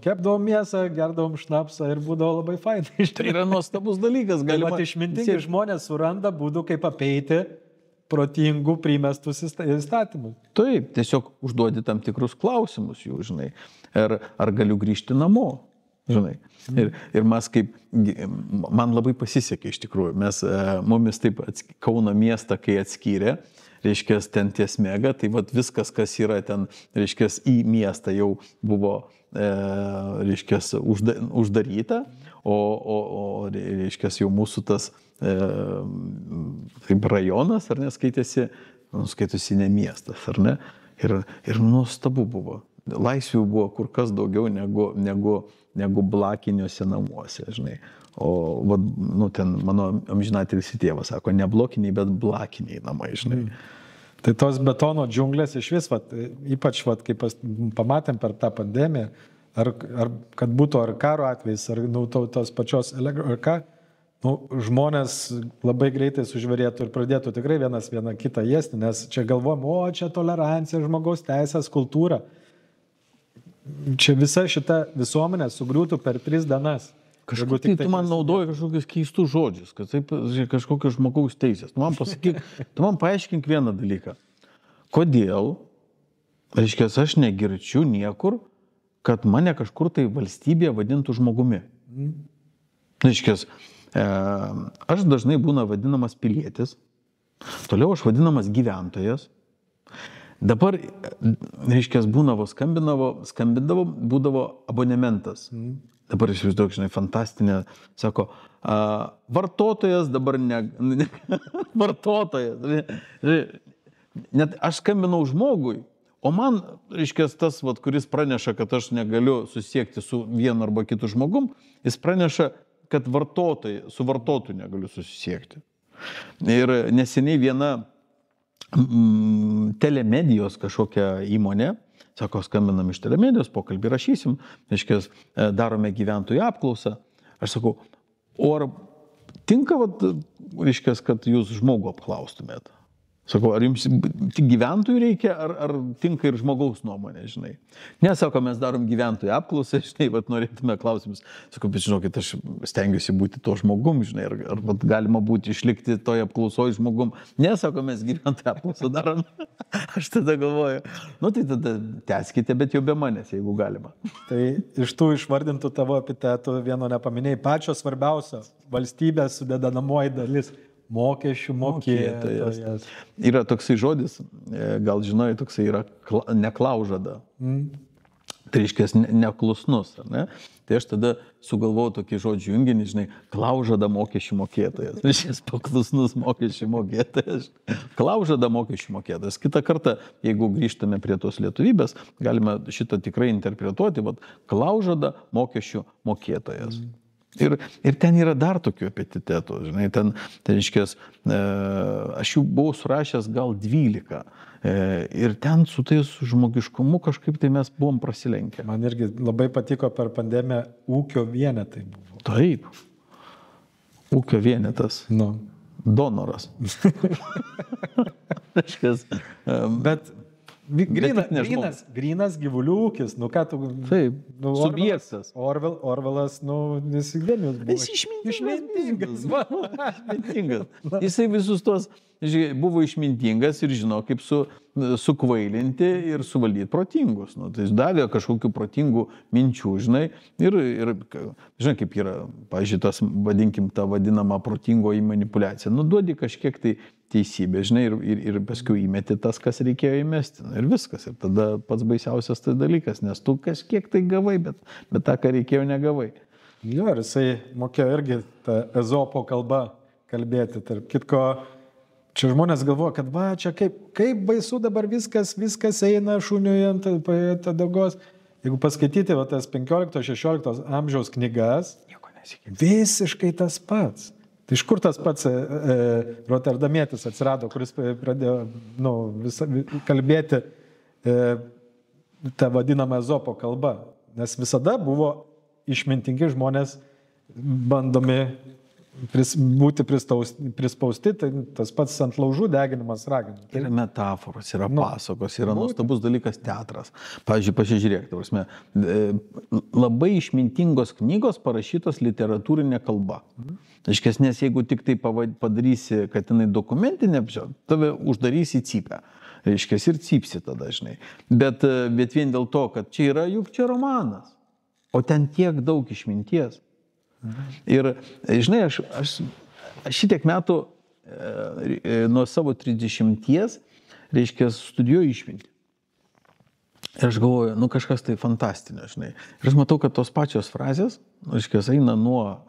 Kepdavom mėsą, gerdavom šnapsą ir būdavo labai fainai. Tai yra nuostabus dalykas. Išmintingi žmonės suranda būdų, kaip apeiti protingų primestus įstatymus. Taip, tiesiog užduodi tam tikrus klausimus jų, ar galiu grįžti namo, Ir mes man labai pasisekė iš tikrųjų, mumis taip Kauno miestą, kai atskyrė, ten ties Mega, tai viskas, kas yra ten, į miestą jau buvo, uždaryta, o jau mūsų tas rajonas, ar neskaitėsi, skaitėsi ne miestas, ar ne? Ir nuostabu buvo. Laisvių buvo kur kas daugiau negu blakiniuose namuose, O ten mano amžinatilsį tėvas sako, ne blokiniai, bet blakiniai namai, Tai tos betono džiunglės iš vis, ypač, kai pamatėm per tą pandemiją, ar kad būtų ar karo atvejais, ar tos pačios ar ką, žmonės labai greitai sužvėrėtų ir pradėtų tikrai vienas vieną kitą ėsti, nes čia galvojam, čia tolerancija, žmogaus teisės, kultūra. Čia visa šita visuomenė sugriūtų per 3 dienas. Kažkaip tu man naudoji kažkokius keistus žodžius, kad taip kažkokios žmogaus teisės. Tu man paaiškink vieną dalyką. Kodėl, aš negirčiu niekur, kad mane kažkur tai valstybėje vadintų žmogumi. Aš dažnai būna vadinamas pilietis, toliau aš vadinamas gyventojas. Dabar, skambindavo, būdavo abonementas. Dabar išvaizduok, fantastinė, sako, vartotojas dabar vartotojas. Net aš skambinau žmogui, o man, tas, kuris praneša, kad aš negaliu susiekti su vienu arba kitu žmogum, jis praneša, kad su vartotoju negaliu susisiekti. Ir neseniai viena telemedijos kažkokia įmonė, sako, skambinam iš telemedijos, pokalbį rašysim, darome gyventojų apklausą. Aš sakau, o ar tinka, kad jūs žmogų apklaustumėt? Sakau, ar jums tik gyventojų reikia, ar tinka ir žmogaus nuomonė, žinai. Nesako, mes darom gyventojų apklausą, žinai, bet norėtume klausimus. Sakau, bet žinokit, aš stengiuosi būti to žmogum, žinai, ar galima būti išlikti toje apklausoje žmogum. Nesako, mes gyventojų apklausą darom. Aš tada galvoju, nu tai tada tęskite, bet jau be manęs, jeigu galima. Tai iš tų išvardintų tavo epitetų vieno nepaminėjai, pačio svarbiausio valstybės sudedamoji dalis. Mokesčių mokėtojas. Yra toksai žodis, gal žinai, toksai yra neklaužada. Tai reiškia neklusnus, ar ne? Tai aš tada sugalvojau tokį žodžių junginį, žinai, klaužada mokesčių mokėtojas. Šis paklusnus mokesčių mokėtojas. Klaužada mokesčių mokėtojas. Kitą kartą, jeigu grįžtame prie tos lietuvybės, galime šitą tikrai interpretuoti, vat, klaužada mokesčių mokėtojas. Ir ten yra dar tokių epitetų, žinai, ten reiškia, aš jų buvau surašęs gal 12. Ir ten su tais žmogiškumu kažkaip tai mes buvom prasilenkę. Man irgi labai patiko per pandemiją ūkio vienetai buvo. Taip. Ūkio vienetas. Nu. Donoras. Bet grynas gyvulių ūkis, nu ką tu... Taip, nu, subjektas. Orvelas, nu, jis genijus buvo. Jis išmintingas. Jisai visus tos, buvo išmintingas ir žino, kaip sukvailinti ir suvaldyti protingus. Nu, tai jis davė kažkokių protingų minčių, žinai, ir žinai, kaip yra, pavyzdžiui, tas, vadinkim, tą vadinamą protingoji manipuliacija. Nu, duodi kažkiek tai teisybė, žinai, ir paskui įmeti tas, kas reikėjo įmesti. Ir viskas. Ir tada pats baisiausias tai dalykas, nes tu kažkiek tai gavai, bet tą, ką reikėjo, negavai. Jo, ir jisai mokėjo irgi tą Ezopo kalbą kalbėti. Tarp kitko, čia žmonės galvoja, kad va, čia kaip baisu dabar viskas eina šuniui ant dagos. Jeigu paskaityti va, tas 15-16 amžiaus knygas, visiškai tas pats. Tai iš kur tas pats Rotterdamietis atsirado, kuris pradėjo kalbėti tą vadinamą Ezopo kalbą. Nes visada buvo išmintingi žmonės bandomi būti prispausti, tai tas pats ant laužų deginimas raginimas. Yra metaforos, yra pasakos, yra nuostabus dalykas teatras. Pavyzdžiui, pasižiūrėk, labai išmintingos knygos parašytos literatūrinė kalba. Aiškės, nes jeigu tik tai padarysi, kad jinai dokumentinė, tave uždarysi į cypę. Aiškės, ir cypsi tada, žinai. Bet vien dėl to, kad čia yra, juk čia romanas. O ten tiek daug išminties. Ir, žinai, aš šitiek metų nuo savo 30, reiškia, studijuoju išmintį. Ir aš galvoju, nu kažkas tai fantastinio, žinai. Ir aš matau, kad tos pačios frazės, reiškia, eina nuo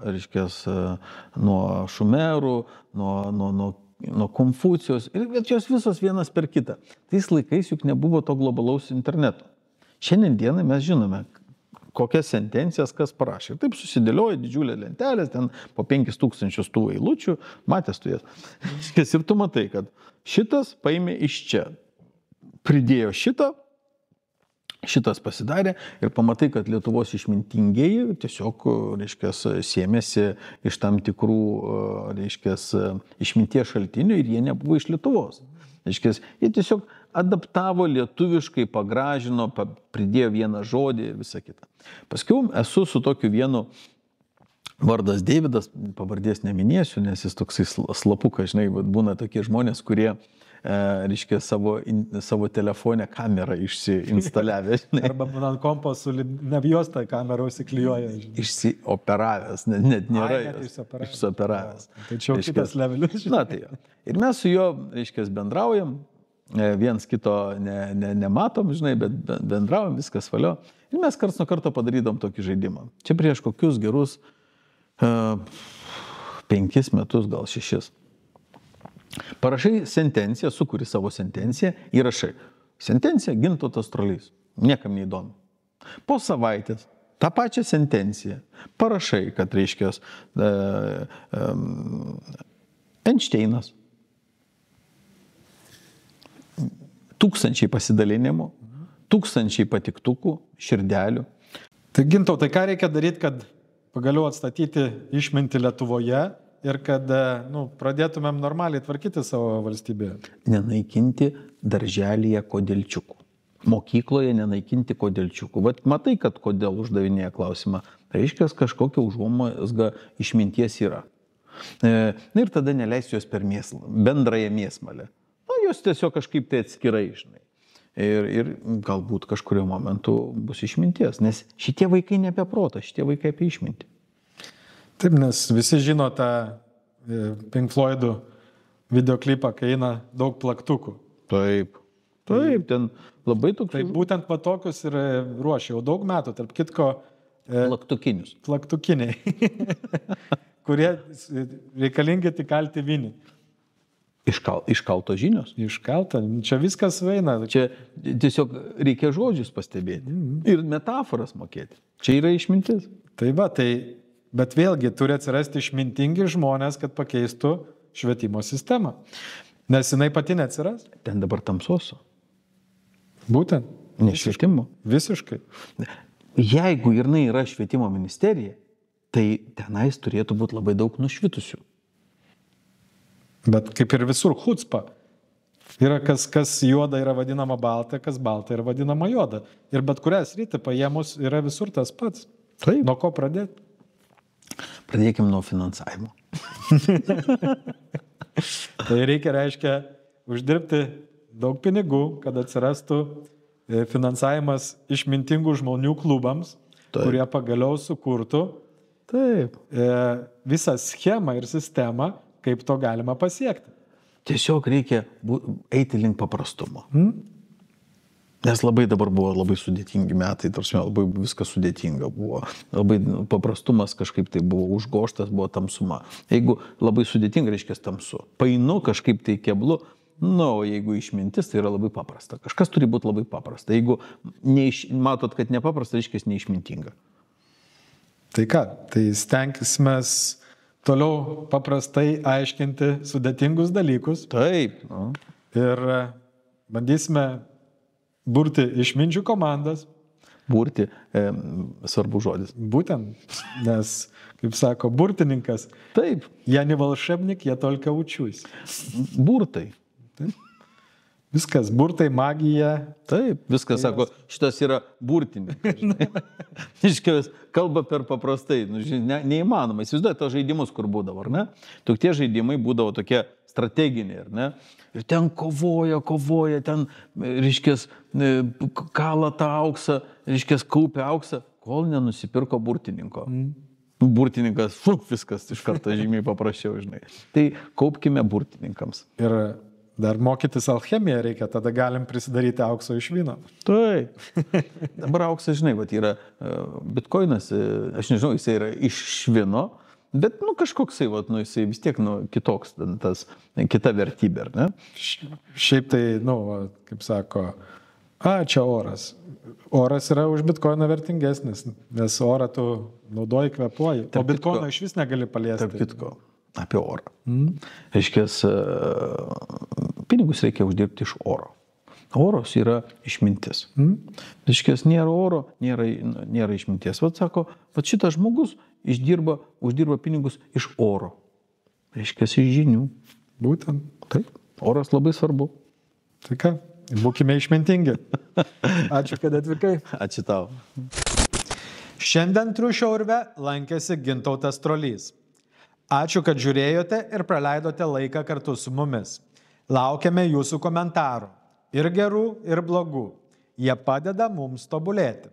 Šumerų, nuo Konfucijos, bet jos visos vienas per kitą. Tais laikais juk nebuvo to globalaus interneto. Šiandien dienai mes žinome, kokias sentencijas kas parašė. Ir taip susidėlioja didžiulė lentelė, ten po 5000 tų eilučių, matęs tu jas. Ir tu matai, kad šitas paėmė iš čia, pridėjo šitas pasidarė ir pamatai, kad Lietuvos išmintingieji tiesiog, reiškia, sėmėsi iš tam tikrų, reiškia, išminties šaltinių ir jie nebuvo iš Lietuvos. Reiškia, jie tiesiog adaptavo lietuviškai, pagražino, pridėjo vieną žodį ir visą kitą. Paskiau esu su tokiu vienu, vardas Deividas, pavardės neminėsiu, nes jis toksai slapukas, žinai, būna tokie žmonės, kurie, reiškia, savo telefonę kamerą išsiinstaliavę. Arba ant kompo su nebiostą kamerą užsiklijuoja. Išsioperavęs, net nėra išsioperavęs. Tai čia kitas levelis. Na, tai jo. Ir mes su juo, reiškia, bendraujam. Viens kito nematom, žinai, bet bendraujam, viskas valio. Ir mes karts nuo karto padarydom tokį žaidimą. Čia prieš kokius gerus 5 metus, gal 6. Parašai sentenciją, sukuri savo sentenciją, įrašai. Sentencija Gintautas Trolys. Niekam neįdomu. Po savaitės tą pačią sentenciją parašai, kad reiškia Einšteinas. 1000 pasidalinimų, 1000 patiktukų, širdelių. Tai Gintautai, ką reikia daryti, kad pagaliau atstatyti išmintį Lietuvoje ir kad pradėtumėm normaliai tvarkyti savo valstybėje. Nenaikinti darželyje kodėlčiukų. Mokykloje nenaikinti kodėlčiukų. Vat matai, kad kodėl uždavinėja klausimą. Reiškia, kažkokia užuomazga išminties yra. Ir tada neleis jos per bendrąją mėsmalę. Jos tiesiog kažkaip tai atskirai, žinai. Ir galbūt kažkurio momentu bus išminties, nes šitie vaikai ne apie protą, šitie vaikai apie išmintį. Taip, nes visi žino tą Pink Floydų videoklipą, kai eina daug plaktukų. Taip, ten labai toks. Tai būtent tokius ir ruošia jau daug metų, tarp kitko. Plaktukinius. Plaktukiniai, kurie reikalingi tik kalti vinį. Iškalto žinios? Iškalta. Čia viskas veina. Čia tiesiog reikia žodžius pastebėti. Ir metaforas mokėti. Čia yra išmintis. Bet vėlgi turi atsirasti išmintingi žmonės, kad pakeistų švietimo sistemą. Nes jinai pati neatsiras. Ten dabar tamsosu. Būtent. Ne švietimo. Visiškai. Jeigu jinai yra švietimo ministerija, tai tenais turėtų būti labai daug nušvitusių. Bet kaip ir visur chucpa. Yra kas juoda yra vadinama balta, kas balta yra vadinama juoda. Ir bet kurią sritį paėmus yra visur tas pats. Taip. Nuo ko pradėti? Pradėkime nuo finansavimo. Tai reiškia uždirbti daug pinigų, kad atsirastų finansavimas išmintingų žmonių klubams, kurie pagaliau sukurtų visą schemą ir sistemą, kaip to galima pasiekti. Tiesiog reikia eiti link paprastumo. Nes labai dabar buvo labai sudėtingi metai, tarsi labai viskas sudėtinga buvo. Labai paprastumas kažkaip tai buvo užgoštas, buvo tamsuma. Jeigu labai sudėtinga, reiškia tamsu. Painu kažkaip tai keblu, jeigu išmintis, tai yra labai paprasta. Kažkas turi būti labai paprasta. Jeigu matot, kad nepaprasta, reiškia neišmintinga. Tai ką, tai stengsimės toliau paprastai aiškinti sudėtingus dalykus. Taip. Ir bandysime burti išminčių komandas. Burti, svarbus žodis. Būtent, nes, kaip sako, burtininkas. Taip. Я не волшебник, я только учусь. Burtai. Taip. Viskas, burtai, magija. Taip, viskas, sako, šitas yra burtininkas. Iškiaus, kalba per paprastai, neįmanoma. Įsivaizduoju tos žaidimus, kur būdavo, ar ne? Tie žaidimai būdavo tokie strateginiai, ar ne? Ir ten kovoja, ten, reiškės, kala tą auksą, reiškės, kaupia auksą, kol nenusipirko burtininko. Burtininkas, viskas iš karto žymiai paprasčiau, žinai. Tai kaupkime burtininkams. Ir dar mokytis alchemiją reikia, tada galim prisidaryti aukso iš vyno. Taip. Dabar auksas, žinai, yra bitkoinas, aš nežinau, jisai yra iš švino, bet, kažkoksai, jisai vis tiek, kitoks, tas, kita vertybė, ar ne? Šiaip tai, kaip sako, čia oras. Oras yra už bitkoiną vertingesnis, nes orą tu naudoji, kvepuoji, o bitkoiną iš vis negali paliesti. Tarp kitko. Apie orą. Reiškės, pinigus reikia uždirbti iš oro. Oros yra išmintis. Reiškės, nėra oro, nėra išminties. Sako, šitas žmogus uždirba pinigus iš oro. Reiškės, iš žinių. Būtent. Taip, oras labai svarbu. Tai ką, būkime išmintingi. Ačiū, kad atvykai. Ačiū tau. Šiandien Triušio urve lankėsi Gintautas Trolys. Ačiū, kad žiūrėjote ir praleidote laiką kartu su mumis. Laukiame jūsų komentarų. Ir gerų, ir blogų. Jie padeda mums tobulėti.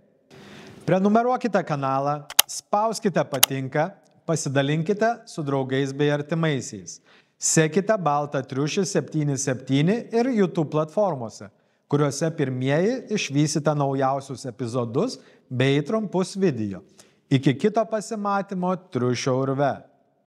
Prenumeruokite kanalą, spauskite patinka, pasidalinkite su draugais bei artimaisiais. Sekite Baltą triušį 77 ir YouTube platformose, kuriuose pirmieji išvysite naujausius epizodus bei trumpus video. Iki kito pasimatymo Triušio urve.